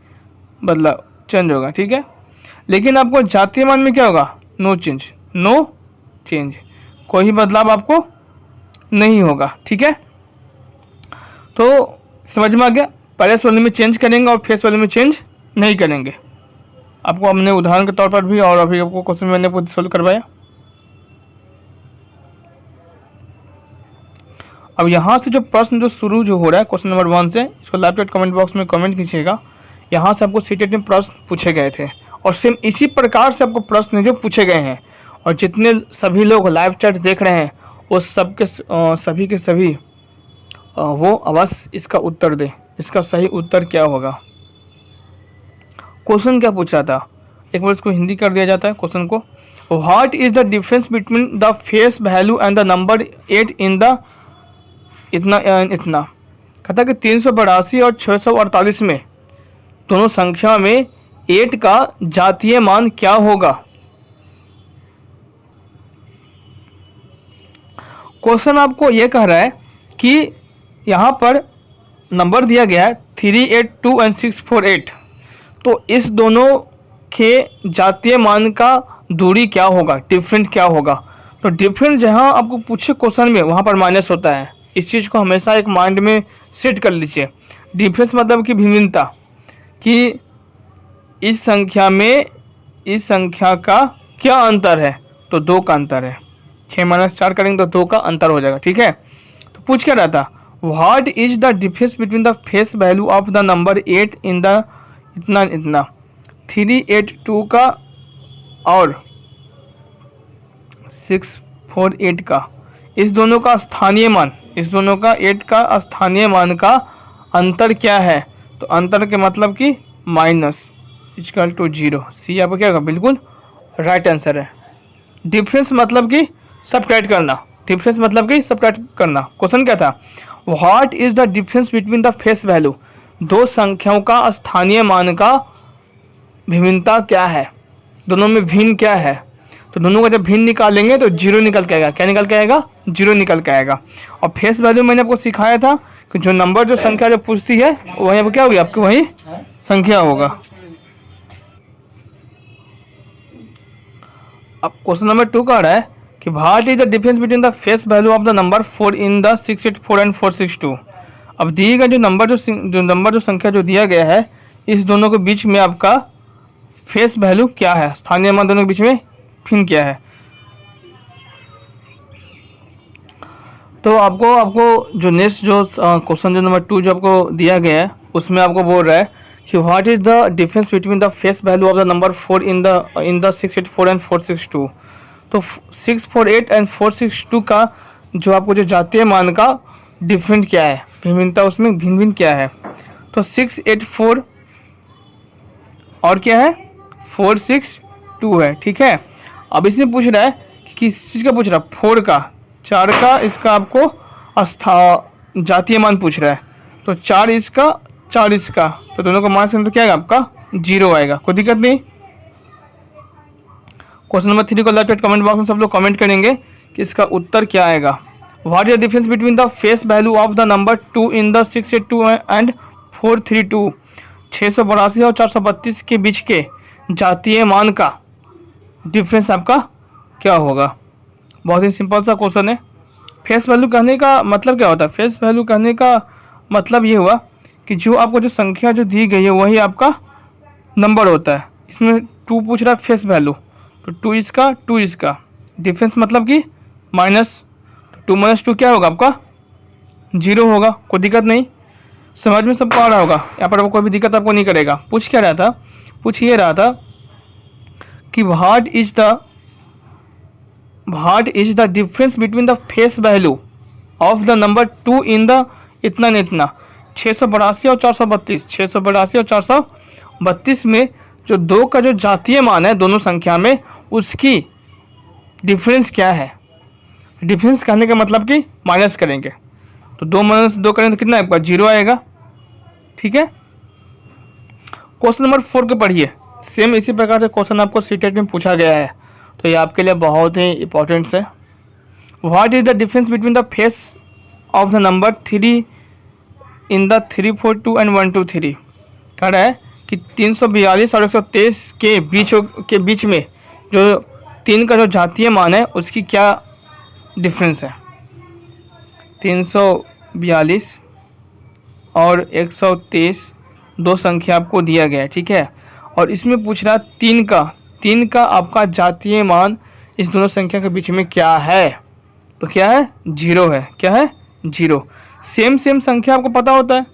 बदलाव, चेंज होगा, ठीक है। लेकिन आपको जातीय मान में क्या होगा? नो चेंज, नो चेंज, कोई भी बदलाव आपको नहीं होगा, ठीक है। तो समझ में आ गया? प्लेस वैल्यू में चेंज करेंगे और फेस वैल्यू में चेंज नहीं करेंगे। आपको हमने उदाहरण के तौर पर भी और अभी आपको क्वेश्चन मैंने सोल्व करवाया। अब यहाँ से जो प्रश्न जो शुरू जो हो रहा है क्वेश्चन नंबर 1 से, इसको लाइव चैट कमेंट बॉक्स में कमेंट कीजिएगा। यहाँ से आपको सीटेट में प्रश्न पूछे गए थे और सेम इसी प्रकार से आपको प्रश्न जो पूछे गए हैं। और जितने सभी लोग लाइव चैट देख रहे हैं वो सभी के सभी वो अवश्य इसका उत्तर दें। इसका सही उत्तर क्या होगा? क्वेश्चन क्या पूछा था, एक बार इसको हिंदी कर दिया जाता है क्वेश्चन को। What is the difference between the face value and the number 8 in the इतना कहता है कि 382 और 648 में दोनों संख्या में 8 का जातीय मान क्या होगा? क्वेश्चन आपको यह कह रहा है कि यहाँ पर नंबर दिया गया है 382 एंड 648, तो इस दोनों के जातीय मान का दूरी क्या होगा, डिफरेंट क्या होगा? तो डिफरेंट जहाँ आपको पूछे क्वेश्चन में वहाँ पर माइनस होता है। इस चीज़ को हमेशा एक माइंड में सेट कर लीजिए। डिफरेंस मतलब कि भिन्नता, कि इस संख्या में इस संख्या का क्या अंतर है? तो 2 का अंतर है। 6 - 4 करेंगे तो 2 का अंतर हो जाएगा, ठीक है। तो पूछ क्या रहा था? What is the difference between the face value of the number 8 in the इतना 382 का और 648 का, इस दोनों का स्थानीय मान, इस दोनों का 8 का स्थानीय मान का अंतर क्या है? तो अंतर के मतलब कि माइनस इक्वल टू 0। सी आपका क्या होगा? बिल्कुल राइट आंसर है। डिफरेंस मतलब कि सबट्रैक्ट करना, डिफरेंस मतलब कि सबट्रैक्ट करना। क्वेश्चन क्या था? What is the difference between the face value, दो संख्याओं का स्थानीय मान का भिन्नता क्या है, दोनों में भिन्न क्या है? तो दोनों का जब भिन्न निकालेंगे तो 0 निकल के आएगा। क्या निकल के आएगा? 0 निकल के आएगा। और फेस वैल्यू मैंने आपको सिखाया था कि जो नंबर जो संख्या जो पूछती है वही अब क्या होगी आपकी, वही संख्या होगा। अब क्वेश्चन नंबर 2 कह रहा है कि what is the difference between the face value of the number 4 in the 684 and 462। अब दिए गए जो नंबर जो संख्या जो दिया गया है, इस दोनों के बीच में आपका फेस वैल्यू क्या है, स्थानीय मान दोनों के बीच में भिन्न क्या है? तो आपको जो नेक्स्ट जो क्वेश्चन जो नंबर 2 जो आपको दिया गया है उसमें आपको बोल रहा है कि what is the difference between the face value of the number 4 in the 684 and 462। तो 648 एंड 462 का जो आपको जो जातीय मान का डिफरेंट क्या है, भिन्नता उसमें भिन्न क्या है? तो 684 और क्या है 462 है, ठीक है। अब इसमें पूछ रहा है कि किस चीज़ का पूछ रहा है, 4 का, 4 का, इसका आपको जातीय मान पूछ रहा है। तो 4 इसका 4 इसका, तो दोनों को माइनस करें तो क्या आएगा आपका 0 आएगा, कोई दिक्कत नहीं। क्वेश्चन नंबर 3 को लाइव चैट कमेंट बॉक्स में सब लोग कमेंट करेंगे कि इसका उत्तर क्या आएगा। What is the difference between the face value of the number 2 in the 682 and 432? 682 और 432 के बीच के जातीय मान का डिफरेंस आपका क्या होगा? बहुत ही सिंपल सा क्वेश्चन है। फेस वैल्यू कहने का मतलब क्या होता है? फेस वैल्यू कहने का मतलब ये हुआ कि जो आपको जो संख्या जो दी गई है वही आपका नंबर होता है। इसमें 2 पूछ रहा है फेस वैल्यू, तो 2 इसका 2 इसका, डिफरेंस मतलब कि माइनस, 2 माइनस 2 क्या होगा आपका 0 होगा, कोई दिक्कत नहीं। समझ में सबको आ रहा होगा, यहाँ पर कोई भी दिक्कत आपको नहीं करेगा। पूछ क्या रहा था? पूछ ये रहा था कि what is the difference between the face value of the number 2 in the इतना न इतना, 682 और 432, 682 और 432 में जो 2 का जो जातीय मान है दोनों संख्या में, उसकी डिफरेंस क्या है? डिफरेंस कहने का मतलब कि माइनस करेंगे, तो 2 माइनस 2 करेंगे तो कितना आपका 0 आएगा, ठीक है। क्वेश्चन नंबर 4 को पढ़िए। सेम इसी प्रकार से क्वेश्चन आपको सीटेट में पूछा गया है, तो ये आपके लिए बहुत ही इंपॉर्टेंट है। What is the difference between the face of the number 3 in the 342 and 123? कह रहा है कि 342 और 123 के बीच में जो 3 का जो जातीय मान है उसकी क्या डिफरेंस है? 342 और 123 दो संख्या आपको दिया गया है, ठीक है। और इसमें पूछ रहा 3 का आपका जातीय मान इस दोनों संख्या के बीच में क्या है? तो क्या है 0 है। क्या है 0। सेम संख्या आपको पता होता है,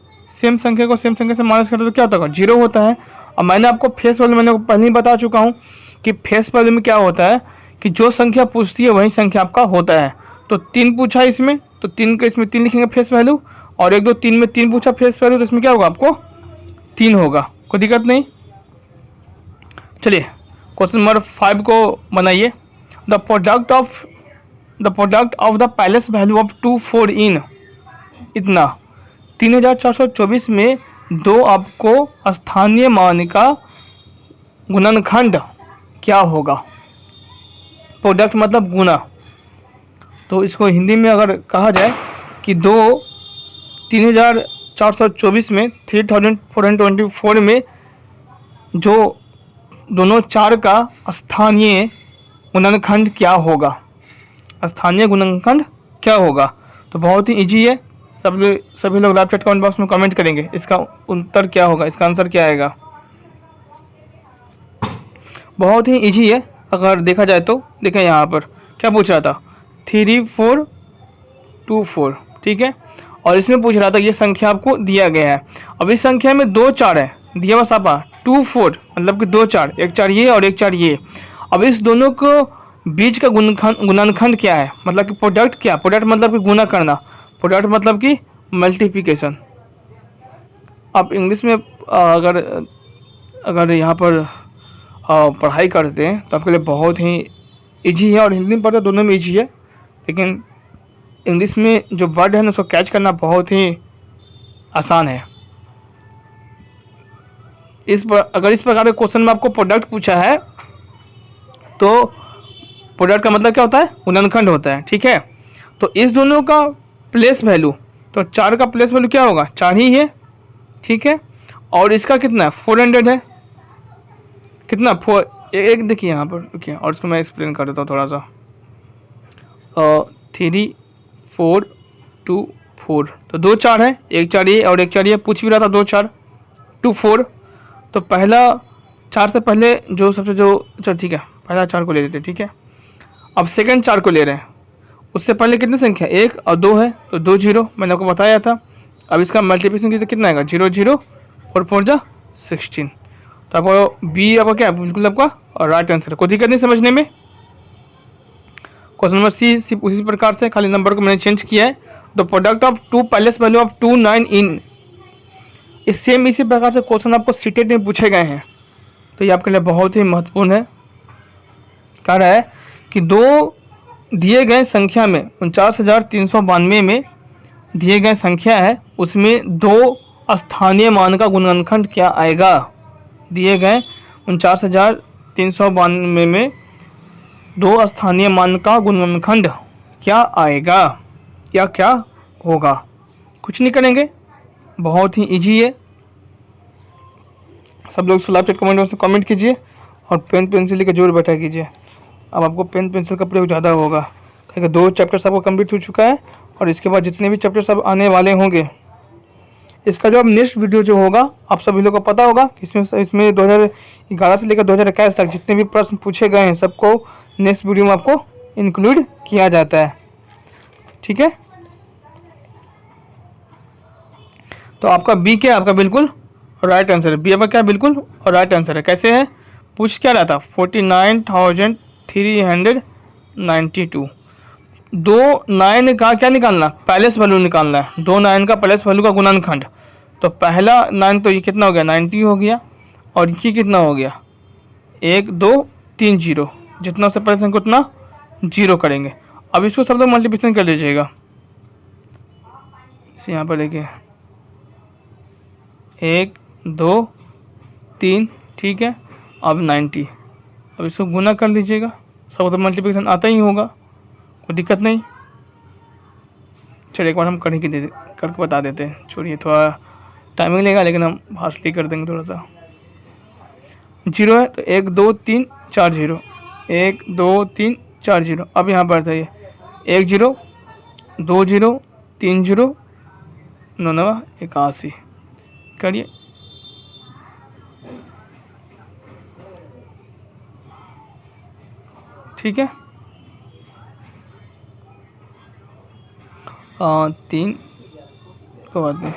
सेम संख्या को सेम संख्या से माइनस करते तो क्या होता है 0 होता है। और मैंने आपको फेस वैल्यू मैंने पहले ही बता चुका हूँ कि फेस वैल्यू में क्या होता है कि जो संख्या पूछती है वही संख्या आपका होता है। तो 3 पूछा है इसमें, तो 3 का इसमें 3 लिखेंगे फेस वैल्यू, और 1 2 3 में 3 पूछा फेस वैल्यू, तो इसमें क्या होगा आपको 3 होगा, कोई दिक्कत नहीं। चलिए क्वेश्चन नंबर 5 को बनाइए। The product of the palace value of 2 4 इन इतना 3424 में 2 आपको स्थानीय मान का गुणनखंड क्या होगा? प्रोडक्ट मतलब गुना, तो इसको हिंदी में अगर कहा जाए कि 3424 में 3424 में जो दोनों 4 का स्थानीय गुणनखंड क्या होगा? स्थानीय गुणनखंड क्या होगा? तो बहुत ही इजी है, सभी लोग लाइव चैट कमेंट बॉक्स में कमेंट करेंगे इसका उत्तर क्या होगा, इसका आंसर क्या आएगा। बहुत ही इजी है अगर देखा जाए तो। देखें यहाँ पर क्या पूछ रहा था 3424, ठीक है। और इसमें पूछ रहा था ये संख्या आपको दिया गया है। अब इस संख्या में 2 4 है दिया बस आपा 2 4 मतलब कि 2 4, 1 4 ये और 1 4 ये। अब इस दोनों को बीच का गुणनखंड क्या है? मतलब कि प्रोडक्ट क्या? प्रोडक्ट मतलब कि गुना करना, प्रोडक्ट मतलब कि मल्टीप्लिकेशन। आप इंग्लिश में अगर यहाँ पर पढ़ाई करते हैं तो आपके लिए बहुत ही इजी है, और हिंदी में पढ़ते दोनों में इजी है, लेकिन इंग्लिश में जो वर्ड है ना उसको कैच करना बहुत ही आसान है। अगर इस प्रकार के क्वेश्चन में आपको प्रोडक्ट पूछा है तो प्रोडक्ट का मतलब क्या होता है? गुणनखंड होता है, ठीक है। तो इस दोनों का प्लेस वैल्यू, तो 4 का प्लेस वैल्यू क्या होगा 4 ही है, ठीक है। और इसका कितना 400 है, कितना एक देखिए यहाँ पर, रुकिए और इसको मैं एक्सप्लेन कर देता हूँ थोड़ा सा। 3 4 2 4, तो 2 4 है, 1 4 ये और 1 4 ये। पूछ भी रहा था 2 4 2 4, तो पहला 4 से पहले जो सबसे जो, चल ठीक है पहला 4 को ले लेते, ठीक है। अब सेकंड 4 को ले रहे हैं, उससे पहले कितनी संख्या 1 और 2 है, तो 2 0 मैंने आपको बताया था। अब इसका मल्टीप्लिकेशन कितना आएगा 0 0 और 4 जा 16, तो आपको बी आपका क्या है बिल्कुल आपका और राइट आंसर, कोई दिक्कत नहीं समझने में। क्वेश्चन नंबर सी उसी प्रकार से, खाली नंबर को मैंने चेंज किया है। The product of 2 palace value of 2 9 इन, इसी प्रकार से क्वेश्चन आपको सीटेट में पूछे गए हैं, तो ये आपके लिए बहुत ही महत्वपूर्ण है। कह रहा है कि 2 दिए गए संख्या में 49,392 में दिए गए संख्या है उसमें दो स्थानीय मान का गुणनखंड क्या आएगा। दिए गए 49,392 में दो स्थानीय मान का गुणनखंड क्या आएगा या क्या होगा। कुछ नहीं करेंगे, बहुत ही इजी है। सब लोग लाइव चैट कमेंट बॉक्स में कमेंट कीजिए और पेन पेंसिल लेकर जरूर बैठा कीजिए। अब आपको पेन पेंसिल का प्रयोग ज़्यादा होगा, क्योंकि 2 चैप्टर्स आपको कंप्लीट हो चुका है और इसके बाद जितने भी चैप्टर्स अब आने वाले होंगे, इसका जो अब नेक्स्ट वीडियो जो होगा, आप सभी लोगों को पता होगा कि इसमें 2011 से लेकर 2021 तक जितने भी प्रश्न पूछे गए हैं सबको नेक्स्ट वीडियो में आपको इंक्लूड किया जाता है। ठीक है, तो आपका बी क्या, आपका बिल्कुल राइट आंसर है। बी आपका क्या बिल्कुल राइट आंसर है। कैसे है, पूछ क्या रहा था, 49,392। 2 9 का क्या निकालना, पैलेस वैल्यू निकालना है। 2 9 का पैलेस वैल्यू का गुणनखंड। तो पहला 9 तो ये कितना हो गया, 90 हो गया, और ये कितना हो गया, 1 2 3 0। जितना से पहले संख्या उतना 0 करेंगे। अब इसको सब लोग मल्टीप्लिकेशन कर लीजिएगा, इसे यहाँ पर लेके 1 2 3, ठीक है। अब 90, अब इसको गुना कर लीजिएगा, सब तो मल्टीप्लिकेशन आता ही होगा, कोई दिक्कत नहीं। चलिए एक बार हम करके बता देते हैं। छोड़िए, थोड़ा टाइमिंग लेगा, लेकिन हम फास्टली कर देंगे थोड़ा सा। 0 है तो 1 2 3 4 0, 1 2 3 4 0। अब यहाँ पर चाहिए 1 0 2 0 3 0 9 9 81 करिए। ठीक है, 3 को बात नहीं,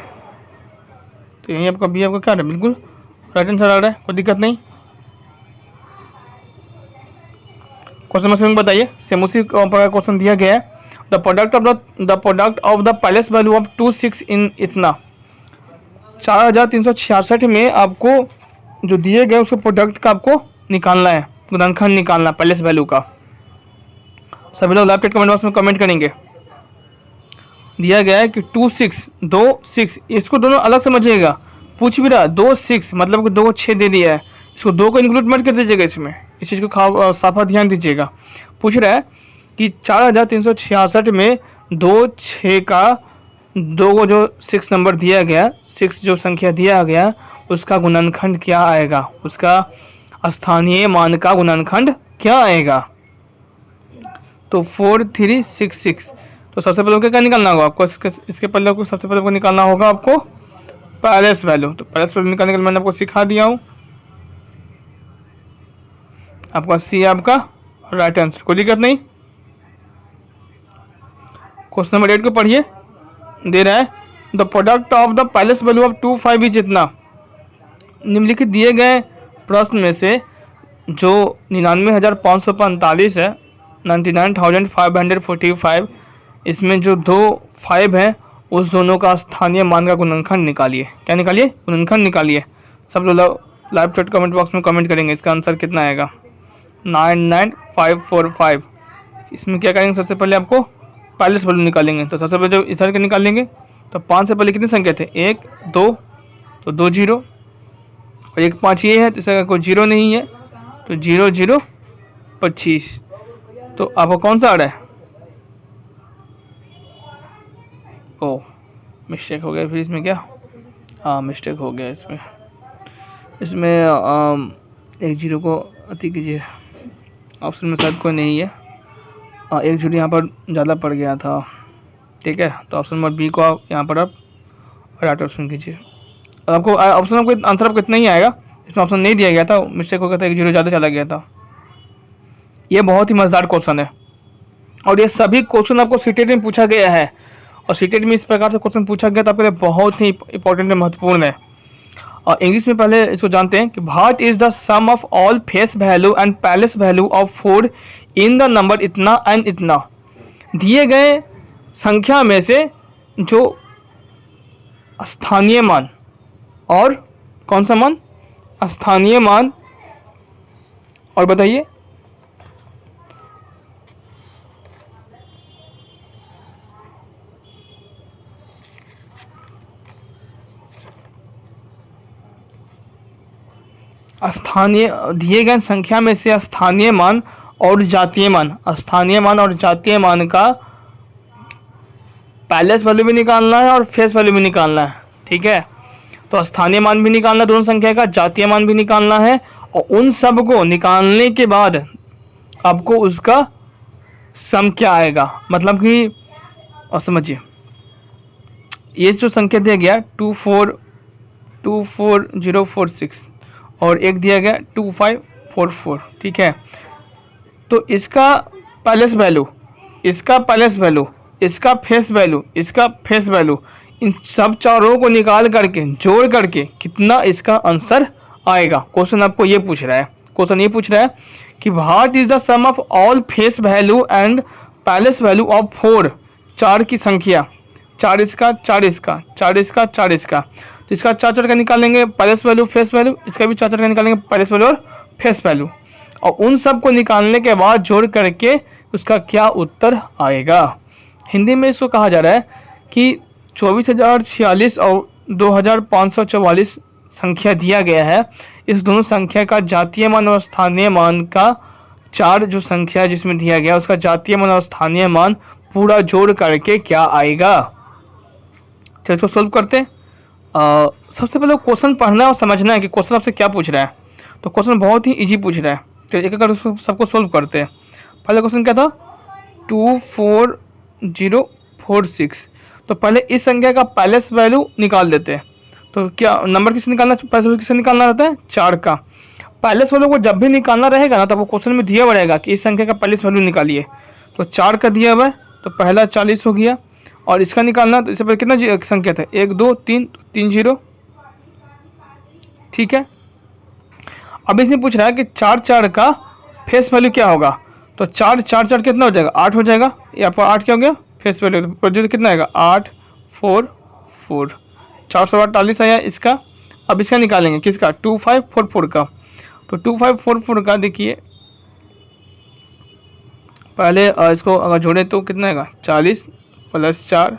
तो यही आपका बी आपका क्या है, बिल्कुल राइट आंसर आ रहा है, कोई दिक्कत नहीं। क्वेश्चन नंबर 7 बताइए, सेम उसी का क्वेश्चन दिया गया है। The product of the palace value of 26 इन इतना। 4,366 में आपको जो दिए गए उसके प्रोडक्ट का आपको निकालना है, गुणनखंड निकालना पैलेस वैल्यू का। सभी लोग लाइव चैट कमेंट बॉक्स में कमेंट करेंगे। दिया गया है कि 26 2 6, इसको दोनों अलग समझिएगा। पूछ भी रहा 2 6 मतलब कि 2 6 दे दिया है, इसको 2 को इंक्लूड मत कर दीजिएगा इसमें, इस चीज़ को साफा ध्यान दीजिएगा। पूछ रहा है कि 4,366 में 2 6 का 2 को जो 6 नंबर दिया गया, 6 जो संख्या दिया गया उसका गुणनखंड क्या आएगा, उसका स्थानीय मान का गुणनखंड क्या आएगा। तो 4366। तो सबसे पहले क्या निकालना होगा आपको, इसके पहले आपको सबसे पहले आपको निकालना होगा आपको पैलेस वैल्यू। तो पैलेस वैल्यू निकालने के लिए मैंने आपको सिखा दिया हूँ। आपका सी आपका राइट आंसर, कोई दिक्कत नहीं। क्वेश्चन नंबर 8 को पढ़िए, दे रहा है the product of the palace value of 25 is इतना। निम्नलिखित दिए गए प्रश्न में से जो 99,545 है, 99,545, इसमें जो 2 5 हैं उस दोनों का स्थानीय मान का गुणनखंड निकालिए। क्या निकालिए, गुणनखंड निकालिए। सब लोग लाइव चैट कमेंट बॉक्स में कमेंट करेंगे इसका आंसर कितना आएगा, 99,545। इसमें क्या करेंगे, सबसे पहले आपको पैलेस वैल्यू निकालेंगे। तो सबसे पहले जो इधर के निकालेंगे, तो 5 से पहले कितनी संख्या थे, 1 2, तो 2 0, और 1 5 ये है, तो इसका कोई 0 नहीं है, तो 0 0 25। तो आपको कौन सा आ रहा है, ओ मिस्टेक हो गया फिर इसमें, क्या, हाँ मिस्टेक हो गया इसमें। एक 0 को अति कीजिए, ऑप्शन में शायद कोई नहीं है। एक 0 यहाँ पर ज़्यादा पड़ गया था, ठीक है। तो ऑप्शन नंबर बी को आप यहाँ पर आप राइट ऑप्शन कीजिए। आपको ऑप्शन आपको आंसर आपको इतना ही आएगा, इसमें ऑप्शन नहीं दिया गया था, मिस्टेक हो गया था, 1 0 ज़्यादा चला गया था। ये बहुत ही मज़ेदार क्वेश्चन है और ये सभी क्वेश्चन आपको सीटेट में पूछा गया है, और सीटेट में इस प्रकार से क्वेश्चन पूछा गया तो आपके लिए बहुत ही इंपॉर्टेंट है, महत्वपूर्ण है। और इंग्लिश में पहले इसको जानते हैं कि what is the sum of all face value and place value of 4 in the number इतना एंड इतना। दिए गए संख्या में से जो स्थानीय मान, और कौन सा मान, स्थानीय मान, और बताइए स्थानीय दिए गए संख्या में से स्थानीय मान और जातीय मान, स्थानीय मान और जातीय मान का पैलेस वैल्यू भी निकालना है और फेस वैल्यू भी निकालना है। ठीक है, तो स्थानीय मान भी निकालना है दोनों संख्या का, जातीय मान भी निकालना है, और उन सब को निकालने के बाद आपको उसका सम क्या आएगा, मतलब कि और समझिए ये जो संख्या दिया गया 24046 और एक दिया गया 2544। ठीक है, तो इसका पैलेस वैल्यू, इसका पैलेस वैल्यू, इसका फेस वैल्यू, इसका फेस वैल्यू, इन सब चारों को निकाल करके जोड़ करके कितना इसका आंसर आएगा। क्वेश्चन आपको ये पूछ रहा है, क्वेश्चन ये पूछ रहा है कि what is the sum of all face value and place value of 4, 4 की संख्या, 4 इसका, 4 इसका, 4 इसका, 4 इसका, तो इसका 4 का निकालेंगे पैलेस वैल्यू फेस वैल्यू, इसका भी 4 का निकालेंगे पैलेस वैल्यू और फेस वैल्यू, और उन सब को निकालने के बाद जोड़ करके उसका क्या उत्तर आएगा। हिंदी में इसको कहा जा रहा है कि 24,046 और 2,544 संख्या दिया गया है, इस दोनों संख्या का जातीय मान और स्थानीय मान का 4 जो संख्या है जिसमें दिया गया उसका जातीय मान और स्थानीय मान पूरा जोड़ करके क्या आएगा। तो इसको सोल्व करते हैं। सबसे पहले क्वेश्चन पढ़ना और समझना है कि क्वेश्चन आपसे क्या पूछ रहा है। तो क्वेश्चन बहुत ही इजी पूछ रहा है, तो एक एक सबको सोल्व करते हैं। पहले क्वेश्चन क्या था 24046, तो पहले इस संख्या का पैलेस वैल्यू निकाल देते हैं। तो क्या नंबर किससे निकालना, पैलेस वैल्यू किससे निकालना रहता है 4 का। पैलेस वैल्यू को जब भी निकालना रहेगा ना तो वो क्वेश्चन में दिया रहेगा कि इस संख्या का पैलेस वैल्यू निकालिए, तो 4 का दिया हुआ है तो पहला 40 हो गया, और इसका निकालना तो इससे पहले कितना संख्या था 1 2 3 3 0। ठीक है, अब इसने पूछ रहा है कि 4 4 का फेस वैल्यू क्या होगा, तो 4 4 4 कितना हो जाएगा 8 हो जाएगा, यहाँ पर 8 क्या हो गया फेस वैल्यू कितना आएगा 8 4 4, 448 आया इसका। अब इसका निकालेंगे किसका 2544 का, तो 2544 का देखिए पहले इसको अगर जोड़े तो कितना आएगा 40 + 4,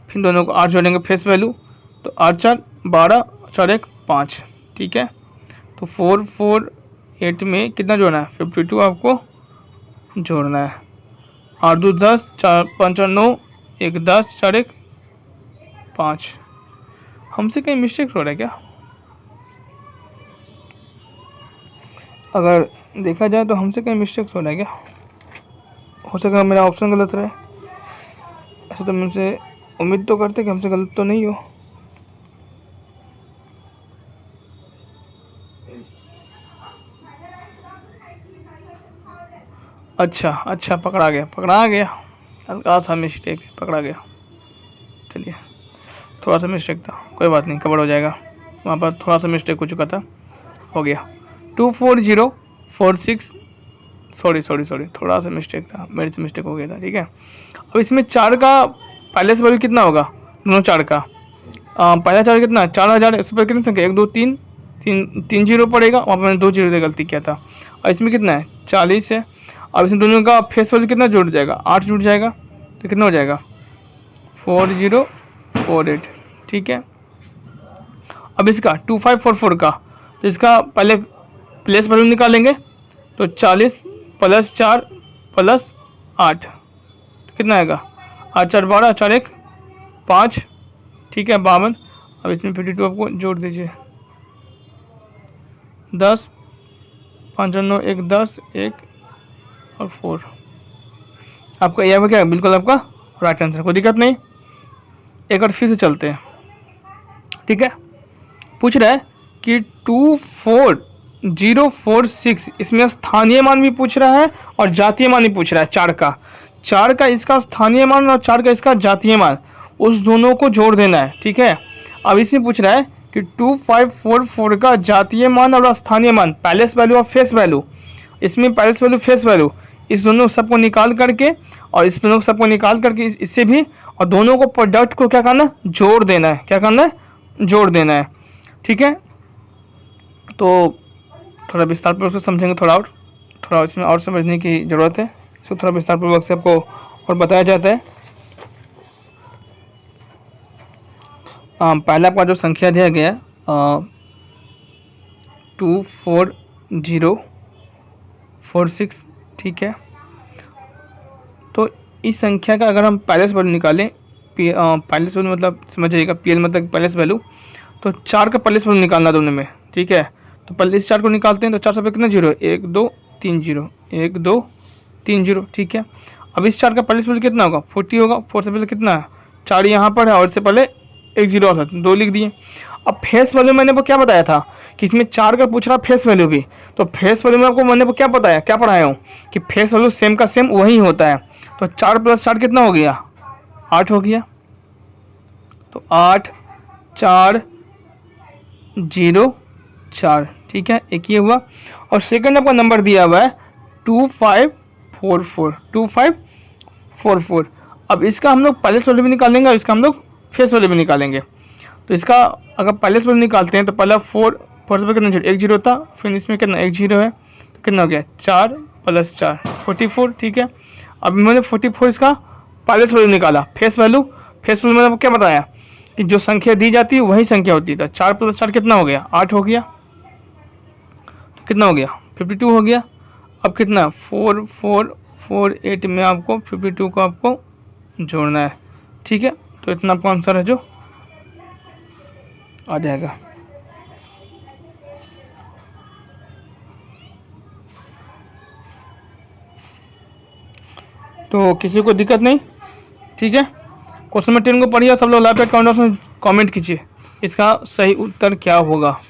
फिर दोनों को 8 जोड़ेंगे फेस वैल्यू, तो 8 4 12 4 1 5। ठीक है, तो 448 में कितना जोड़ना है 52 आपको जोड़ना है, 8 2 10 4 5 9 1 10 4 1 5। हमसे कहीं मिस्टेक हो रहा है क्या, अगर देखा जाए तो हमसे कहीं मिस्टेक हो रहा है क्या, हो सका मेरा ऑप्शन गलत रहे। ऐसा तो मुझसे उम्मीद तो करते कि हमसे गलत तो नहीं हो। अच्छा अच्छा पकड़ा गया, हल्का सा मिस्टेक पकड़ा गया। चलिए थोड़ा सा मिस्टेक था, कोई बात नहीं, कवर हो जाएगा। वहाँ पर थोड़ा सा मिस्टेक हो चुका था, हो गया 24046। सॉरी थोड़ा सा मिस्टेक था, मेरे से मिस्टेक हो गया था। ठीक है, अब इसमें 4 का पैलेस वैल्यू कितना होगा दोनों 4 का, पहला 4 कितना 4000, इस पर कितनी संख्या 1 2 3 3 0 पड़ेगा, वहाँ पर मैंने 2 0 से गलती किया था। और इसमें कितना है 40 है। अब इसमें दोनों का फेस वैल्यू कितना जुड़ जाएगा 8 जुड़ जाएगा, तो कितना हो जाएगा 4048। ठीक है, अब इसका 2544 का, तो इसका पहले प्लेस वैल्यू निकालेंगे, तो 40 + 4 + 8 तो कितना आएगा 8 4 12 4 1 5। ठीक है 52। अब इसमें 52 आपको जोड़ दीजिए, 10 5 9 1 10 1 और 4। आपका यह क्या बिल्कुल आपका राइट आंसर, कोई दिक्कत नहीं। एक बार फिर से चलते हैं। ठीक है, पूछ रहा है कि 24046, इसमें स्थानीय मान भी पूछ रहा है और जातीय मान भी पूछ रहा है। 4 का इसका स्थानीय मान और 4 का इसका जातीय मान, उस दोनों को जोड़ देना है। ठीक है, अब इसमें पूछ रहा है कि 2544 का जातीय मान और स्थानीय मान पैलेस वैल्यू और फेस वैल्यू, इसमें पैलेस वैल्यू फेस वैल्यू इस दोनों सबको निकाल करके, और इस दोनों सबको निकाल करके इससे भी, और दोनों को प्रोडक्ट को क्या करना है जोड़ देना है। क्या करना है जोड़ देना है। ठीक है, तो थोड़ा विस्तारपूर्वक से समझेंगे, थोड़ा इसमें और समझने की ज़रूरत है। इसको थोड़ा विस्तारपूर्वक से आपको और बताया जाता है। पहला आपका जो संख्या दिया गया 24046, ठीक है। तो इस संख्या का अगर हम पैलेस वैल्यू निकालें, पैलेस वैल्यू मतलब समझिएगा, PL मतलब पैलेस वैल्यू, तो 4 का पैलेस वैल्यू निकालना दोनों में, ठीक है। तो पहले इस 4 को निकालते हैं, तो 4 से कितना जीरो है, 1 2 3 जीरो, 1 2 3 जीरो, ठीक है। अब इस 4 का पैलेस वैल्यू कितना होगा, 40 होगा। 4 से पहले कितना है, 4 यहाँ पर है, और इससे पहले एक जीरो और 2 लिख दिए। अब फेस वैल्यू मैंने वो क्या बताया था कि इसमें 4 का पूछ रहा फेस वैल्यू भी, तो फेस वैल्यू में आपको मैंने वो क्या बताया, क्या पढ़ाया हूँ कि फेस वैल्यू सेम का सेम वही होता है। तो 4 + 4 कितना हो गया, 8 हो गया। तो 8 4 0 4, ठीक है, एक ये हुआ। और सेकंड आपका नंबर दिया हुआ है 2544। अब इसका हम लोग पैलेस वैल्यू भी निकालेंगे और इसका हम लोग फेस वैल्यू भी निकालेंगे। तो इसका अगर पैलेस वैल्यू निकालते हैं तो पहला 4 से कितना जीरो, एक जीरो था, फिर इसमें कितना एक जीरो है, तो कितना हो गया 4 + 4 44, ठीक है। अब मैंने 44 इसका पैलेस वैल्यू निकाला। फेस वैल्यू मैंने आपको क्या बताया कि जो संख्या दी जाती है वही संख्या होती है। तो 4 + 4 कितना हो गया, 8 हो गया। तो कितना हो गया, 52 हो गया। अब कितना 4448 में आपको 52 को आपको जोड़ना है, ठीक है। तो इतना आपका आंसर है जो आ जाएगा। तो किसी को दिक्कत नहीं, ठीक है। क्वेश्चन नंबर 10 को पढ़िए, सब लोग लाइव कमेंट बॉक्स में कमेंट कीजिए इसका सही उत्तर क्या होगा।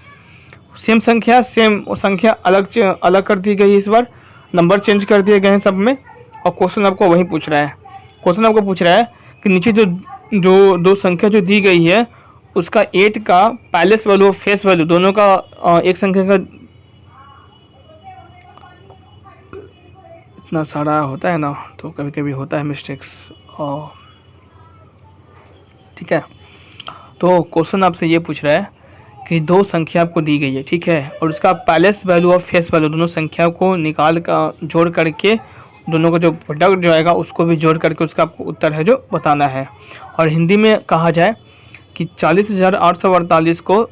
सेम संख्या, सेम संख्या अलग कर दी गई, इस बार नंबर चेंज कर दिए गए हैं सब में, और क्वेश्चन आपको वही पूछ रहा है। क्वेश्चन आपको पूछ रहा है कि नीचे जो जो दो संख्या जो दी गई है उसका 8 का पैलेस वैल्यू और फेस वैल्यू दोनों का, एक संख्या का इतना सारा होता है ना, तो कभी कभी होता है मिस्टेक्स, ठीक है। तो क्वेश्चन आपसे ये पूछ रहा है कि दो संख्या आपको दी गई है, ठीक है, और उसका पैलेस वैल्यू और फेस वैल्यू दोनों संख्या को निकाल का जोड़ करके दोनों का जो प्रोडक्ट जो आएगा उसको भी जोड़ करके उसका आपको उत्तर है जो बताना है। और हिंदी में कहा जाए कि 40,848 को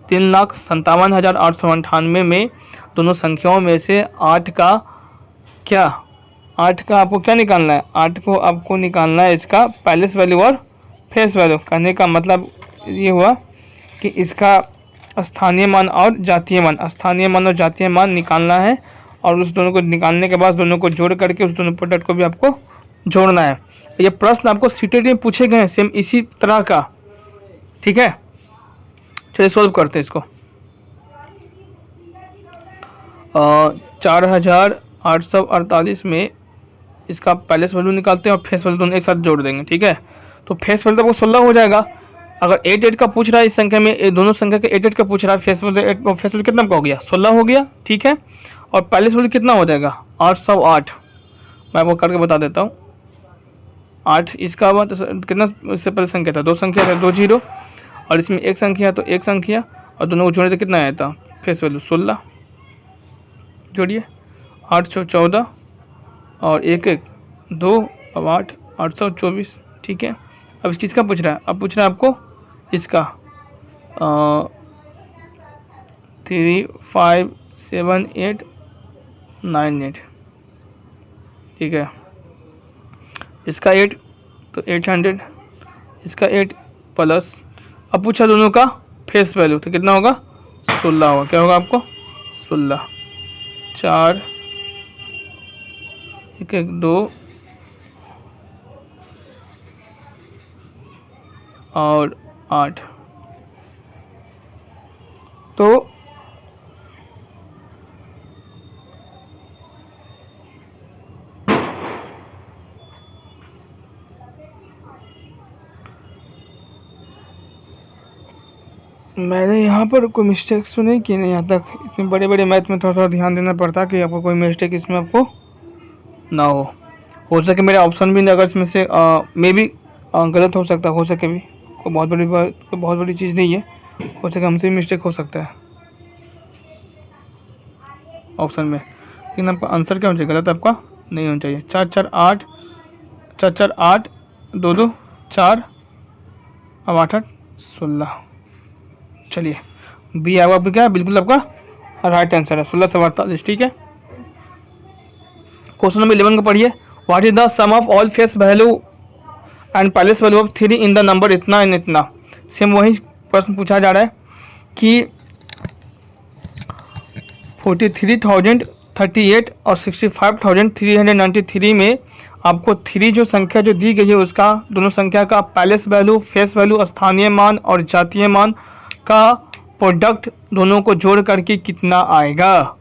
3,57,898 में दोनों संख्याओं में से 8 का क्या, 8 का आपको क्या निकालना है, 8 को आपको निकालना है इसका पैलेस वैल्यू और फेस वैल्यू। कहने का मतलब ये हुआ कि इसका स्थानीय मान और जातीय मान निकालना है, और उस दोनों को निकालने के बाद दोनों को जोड़ करके उस दोनों प्रोडक्ट को भी आपको जोड़ना है। ये प्रश्न आपको सीटेट में पूछे गए हैं सेम इसी तरह का, ठीक है। चलिए सॉल्व करते हैं इसको। 4,848 में इसका पैलेस वैल्यू निकालते हैं और फेस वैल्यू दोनों एक साथ जोड़ देंगे, ठीक है। तो फेस वैल्यू तो आपको 16 हो जाएगा। अगर 8 का पूछ रहा है इस संख्या में, दोनों संख्या के 8 का पूछ रहा है, फेस वैल्यू कितना का हो गया, 16 हो गया, ठीक है। और पैलेस वैल्यू कितना हो जाएगा 808, मैं आपको करके बता देता हूँ। 8 इसका हुआ तो कितना, इससे पहले संख्या था, 2 संख्या था, 2 जीरो, और इसमें एक संख्या तो एक संख्या, और दोनों को जोड़े तो कितना आया था फेस वैल्यू 16, जोड़िए 8 14 और 1 1 2, अब 8 824, ठीक है। अब इस किसका पूछ रहा है, अब पूछ रहा है आपको इसका 3 5 7 8 9 8, ठीक है। इसका 8 तो 800, इसका 8 प्लस, अब पूछा दोनों का फेस वैल्यू तो कितना होगा 16 होगा, क्या होगा आपको 16, 4 1 1 2 और 8। तो मैंने यहाँ पर कोई मिस्टेक्स तो नहीं की, नहीं यहाँ तक। इसमें बड़े बड़े मैथ में थोड़ा थोड़ा ध्यान देना पड़ता है कि आपको कोई मिस्टेक इसमें आपको ना हो सके मेरा ऑप्शन भी अगर इसमें से मे भी गलत हो सकता, हो सके भी, कोई बहुत बड़ी चीज़ नहीं है, हो सके हमसे भी मिस्टेक हो सकता है ऑप्शन में, लेकिन आपका आंसर क्या होना चाहिए, गलत आपका नहीं होना चाहिए। 4 4 8 4 4 8 2 2 4, अब 8 8 16। चलिए बी आएगा आपका क्या, बिल्कुल आपका राइट आंसर है 1648। ठीक है, क्वेश्चन नंबर 11 को पढ़िए। What is the sum of all face value and place value of 3 in the number इतना एंड इतना। सेम वही प्रश्न पूछा जा रहा है कि 43,038 और 65,393 में आपको 3 जो संख्या जो दी गई है उसका दोनों संख्या का पैलेस वैल्यू, फेस वैल्यू, स्थानीय मान और जातीय मान का प्रोडक्ट दोनों को जोड़ करके कितना आएगा।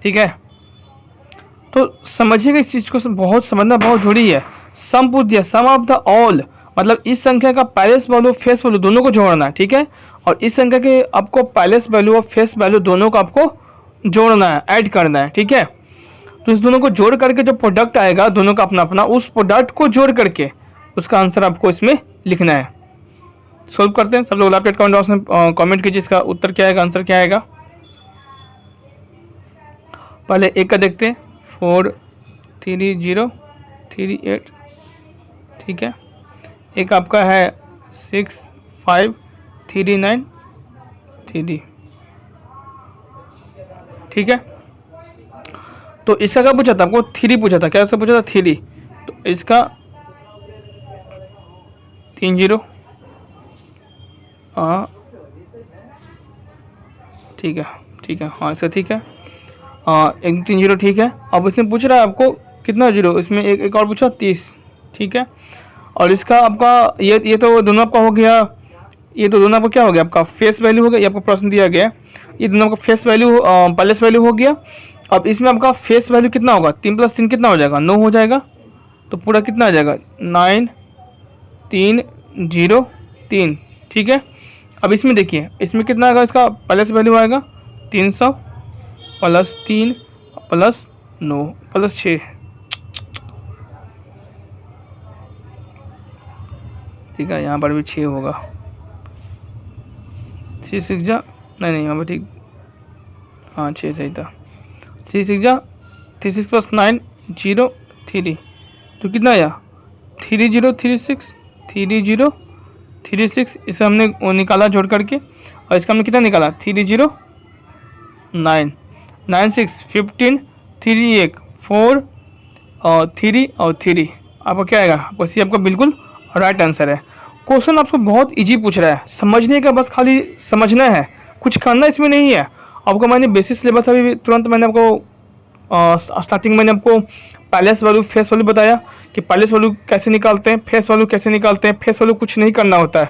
ठीक है, तो समझिएगा इस चीज़ को, बहुत समझना बहुत जरूरी है। सम पूछ दिया, सम ऑफ द ऑल मतलब इस संख्या का पैलेस वैल्यू फेस वैल्यू दोनों को जोड़ना है। ठीक है, और इस संख्या के आपको पैलेस वैल्यू और फेस वैल्यू दोनों को आपको जोड़ना है, ऐड करना है। ठीक है, तो इस दोनों को जोड़ करके जो प्रोडक्ट आएगा दोनों का अपना अपना, उस प्रोडक्ट को जोड़ करके उसका आंसर आपको इसमें लिखना है। सोल्व करते हैं सब लोग, लैपटॉप कमेंट बॉक्स में कमेंट कीजिए इसका उत्तर क्या आएगा, आंसर क्या आएगा। पहले एक का देखते हैं, 43038। ठीक है, एक आपका है 6539 ठीक है, तो इसका क्या पूछा था आपको, 3 पूछा था, क्या उसका पूछा था 3, तो इसका 30 हाँ ठीक है, ठीक है, हाँ इसका ठीक है, 130 ठीक है। अब इसमें पूछ रहा है आपको कितना जीरो, इसमें एक और पूछा 30। ठीक है, और इसका आपका ये तो दोनों आपका हो गया, ये तो दोनों आपका क्या हो गया, आपका फेस वैल्यू हो गया, ये आपको प्रश्न दिया गया है, ये दोनों आपका फेस वैल्यू पैलेस वैल्यू हो गया। अब इसमें आपका फेस वैल्यू कितना होगा, 3 + 3 कितना हो जाएगा, 9 हो जाएगा, तो पूरा कितना आ जाएगा 9303। ठीक है, अब इसमें देखिए इसमें कितना आएगा, इसका पैलेस वैल्यू आएगा 300 + 3 + 9 + 6। ठीक है, यहाँ पर भी 6 होगा, 6 6 जा नहीं यहाँ पर ठीक, हाँ 6 सही था, 6 6 जा 3 6 + 9 0 3, तो कितना आया 3036 इसे हमने निकाला जोड़ करके, और इसका हमने कितना निकाला 309 96 15 3 1 4 और 3 और 3, आपका क्या आएगा, बस ये आपका बिल्कुल राइट आंसर है। क्वेश्चन आपको बहुत इजी पूछ रहा है, समझने का बस खाली समझना है, कुछ करना इसमें नहीं है। आपको मैंने बेसिस सिलेबस अभी तुरंत मैंने आपको स्टार्टिंग मैंने आपको पैलेस वैल्यू फेस वैल्यू बताया कि पैलेस वैल्यू कैसे निकालते हैं, फेस वैल्यू कैसे निकालते हैं। फेस वैल्यू कुछ नहीं करना होता है,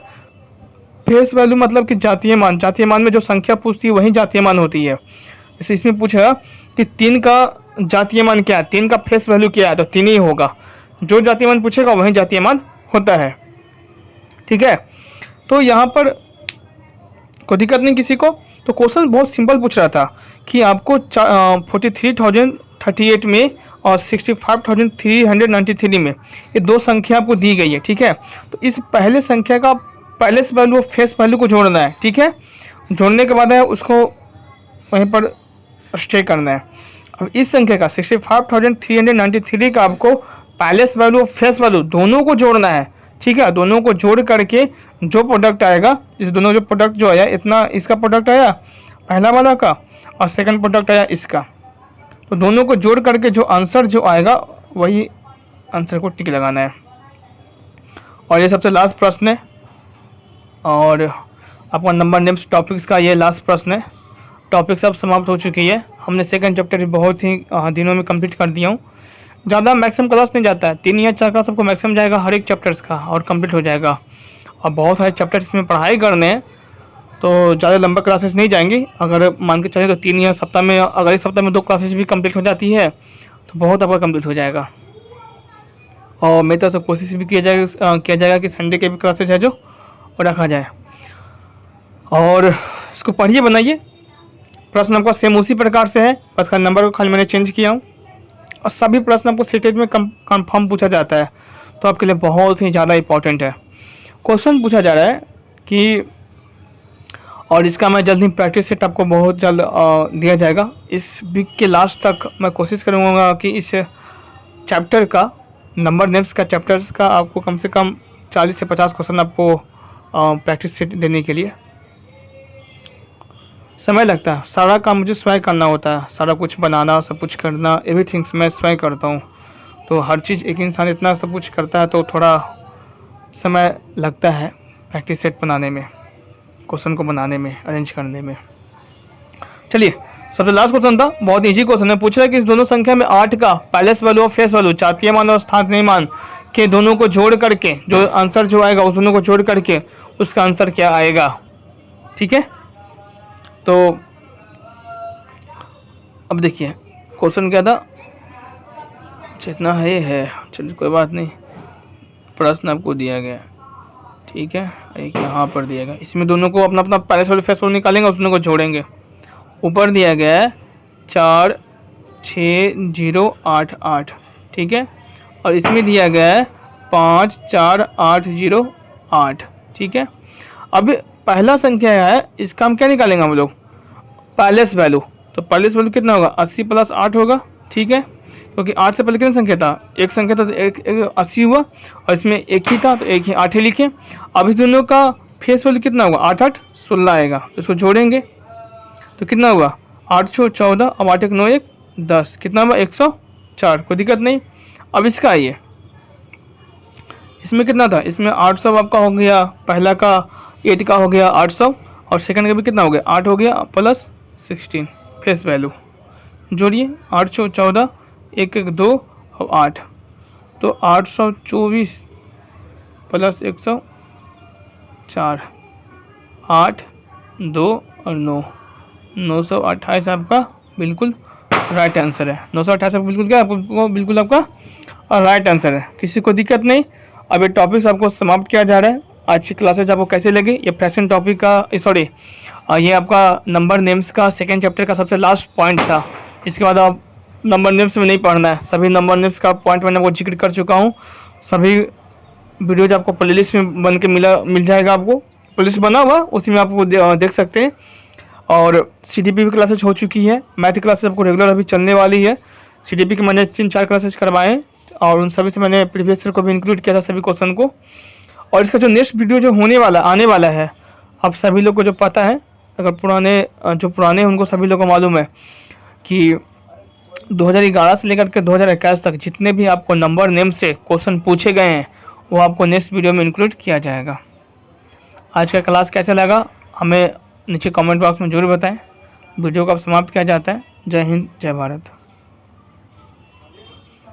फेस वैल्यू मतलब कि जातीय मान, जातीय मान में जो संख्या पूछती है वही जातीय मान होती है। जैसे इसमें पूछा कि 3 का जातीय मान क्या है, 3 का फेस वैल्यू क्या है, तो 3 ही होगा, जो जातीय मान पूछेगा वही जातीय मान होता है। ठीक है, तो यहाँ पर कोई दिक्कत नहीं किसी को। तो क्वेश्चन बहुत सिंपल पूछ रहा था कि आपको 43,038 में और 65,393 में ये दो संख्या आपको दी गई है। ठीक है, तो इस पहले संख्या का पैलेस वैल्यू और फेस वैल्यू को जोड़ना है। ठीक है, जोड़ने के बाद है उसको वहीं पर स्टे करना है। अब इस संख्या का 65,393 का आपको पैलेस वैल्यू और फेस वैल्यू दोनों को जोड़ना है। ठीक है, दोनों को जोड़ करके जो प्रोडक्ट आएगा, इस दोनों जो प्रोडक्ट जो आया, इतना इसका प्रोडक्ट आया पहला वाला का और सेकंड प्रोडक्ट आया इसका, तो दोनों को जोड़ करके जो आंसर जो आएगा वही आंसर को टिक लगाना है। और ये सबसे लास्ट प्रश्न है, और आपका नंबर नेम्स टॉपिक्स का ये लास्ट प्रश्न है। टॉपिक सब समाप्त हो चुकी है, हमने सेकंड चैप्टर बहुत ही दिनों में कंप्लीट कर दिया हूँ। ज़्यादा मैक्सिमम क्लास नहीं जाता है, 3 या 4 का सबको मैक्सिमम जाएगा हर एक चैप्टर्स का, और कंप्लीट हो जाएगा। और बहुत सारे चैप्टर्स में पढ़ाई करने हैं, तो ज़्यादा लंबा क्लासेस नहीं जाएंगी। अगर मान के चलें तो 3 या सप्ताह में, अगर इस सप्ताह में 2 क्लासेस भी कंप्लीट हो जाती है तो बहुत आपका कंप्लीट हो जाएगा। और मेरी तरफ से कोशिश भी किया जाएगा कि संडे के भी क्लासेस है जो रखा जाए। और इसको पढ़िए, बनाइए। प्रश्न आपका सेम उसी प्रकार से है, बस का नंबर को खाली मैंने चेंज किया हूँ। और सभी प्रश्न आपको सीटेट में कंफर्म पूछा जाता है, तो आपके लिए बहुत ही ज़्यादा इंपॉर्टेंट है। क्वेश्चन पूछा जा रहा है कि, और इसका मैं जल्द ही प्रैक्टिस सेट आपको बहुत जल्द दिया जाएगा। इस वीक के लास्ट तक मैं कोशिश करूँगा कि इस चैप्टर का, नंबर नेम्स का चैप्टर्स का, आपको कम से कम 40 से 50 क्वेश्चन आपको प्रैक्टिस सेट देने के लिए समय लगता है, सारा काम मुझे स्वयं करना होता है, सारा कुछ बनाना, सब कुछ करना, एवरीथिंग्स मैं स्वयं करता हूँ। तो हर चीज़ एक इंसान इतना सब कुछ करता है तो थोड़ा समय लगता है प्रैक्टिस सेट बनाने में, क्वेश्चन को बनाने में, अरेंज करने में। चलिए, सबसे लास्ट क्वेश्चन था, बहुत इजी क्वेश्चन है। पूछ रहा है कि इस दोनों संख्या में 8 का पैलेस वैल्यू और फेस वैल्यू, चातीय मान और स्थानीय मान के दोनों को जोड़ करके जो आंसर जो आएगा उस दोनों को जोड़ करके उसका आंसर क्या आएगा। ठीक है, तो अब देखिए क्वेश्चन क्या था, जितना है चलिए कोई बात नहीं, प्रश्न आपको दिया गया, ठीक है, एक यहाँ पर दिया गया, इसमें दोनों को अपना अपना पैलेस वैल्यू फेस वैल्यू निकालेंगे, उस दोनों को जोड़ेंगे। ऊपर दिया गया है 4 6 0 8 8, ठीक है, और इसमें दिया गया है 5 4 8 0 8, ठीक है। अब पहला संख्या है, इसका हम क्या निकालेंगे हम लोग, पैलेस वैल्यू। तो पैलेस वैल्यू कितना होगा, 80 + 8 होगा, ठीक है, क्योंकि 8 से पहले कितनी संख्या था, एक संख्या था तो एक 80 हुआ, और इसमें एक ही था तो एक ही 8 ही लिखे। अब इस दोनों का फेस वैल्यू कितना होगा, 8 8 16 आएगा, तो इसको जोड़ेंगे तो कितना हुआ, 8 6 14, अब 8 1 9 1 10, कितना हुआ 104, कोई दिक्कत नहीं। अब इसका आइए, इसमें कितना था, इसमें 800 आपका हो गया, पहला का 8 का हो गया 800, और सेकंड का भी कितना हो गया 8 हो गया प्लस 16 फेस वैल्यू, जोड़िए 8 6 14 1 1 2 और 8, तो 824 प्लस 104, 8 2 और 9, 928 आपका बिल्कुल राइट आंसर है। 928 आपको बिल्कुल क्या, आपको बिल्कुल आपका राइट आंसर है, किसी को दिक्कत नहीं। अब ये टॉपिक्स आपको समाप्त किया जा रहा है। आज की क्लासेज आपको कैसे लगी, ये फ्रैक्शन टॉपिक का सॉरी ये आपका नंबर नेम्स का सेकेंड चैप्टर का सबसे लास्ट पॉइंट था। इसके बाद आप नंबर नेम्स में नहीं पढ़ना है, सभी नंबर नेम्स का पॉइंट मैंने आपको जिक्र कर चुका हूँ। सभी वीडियोज आपको प्लेलिस्ट में बन के मिल जाएगा, आपको प्लेलिस्ट बना हुआ उसी में आपको देख सकते हैं। और CDP की क्लासेज हो चुकी है, मैथ की क्लासेज आपको रेगुलर अभी चलने वाली है। CDP की मैंने 3-4 क्लासेज करवाए और उन सभी से मैंने प्रीवियस ईयर को भी इंक्लूड किया था सभी क्वेश्चन को। और इसका जो नेक्स्ट वीडियो जो आने वाला है, आप सभी लोग को जो पता है, अगर पुराने उनको सभी लोग को मालूम है कि 2011 से लेकर के 2021 तक जितने भी आपको नंबर नेम से क्वेश्चन पूछे गए हैं वो आपको नेक्स्ट वीडियो में इंक्लूड किया जाएगा। आज का क्लास कैसा लगा हमें नीचे कमेंट बॉक्स में जरूर बताएं। वीडियो को अब समाप्त किया जाता है। जय हिंद, जय भारत।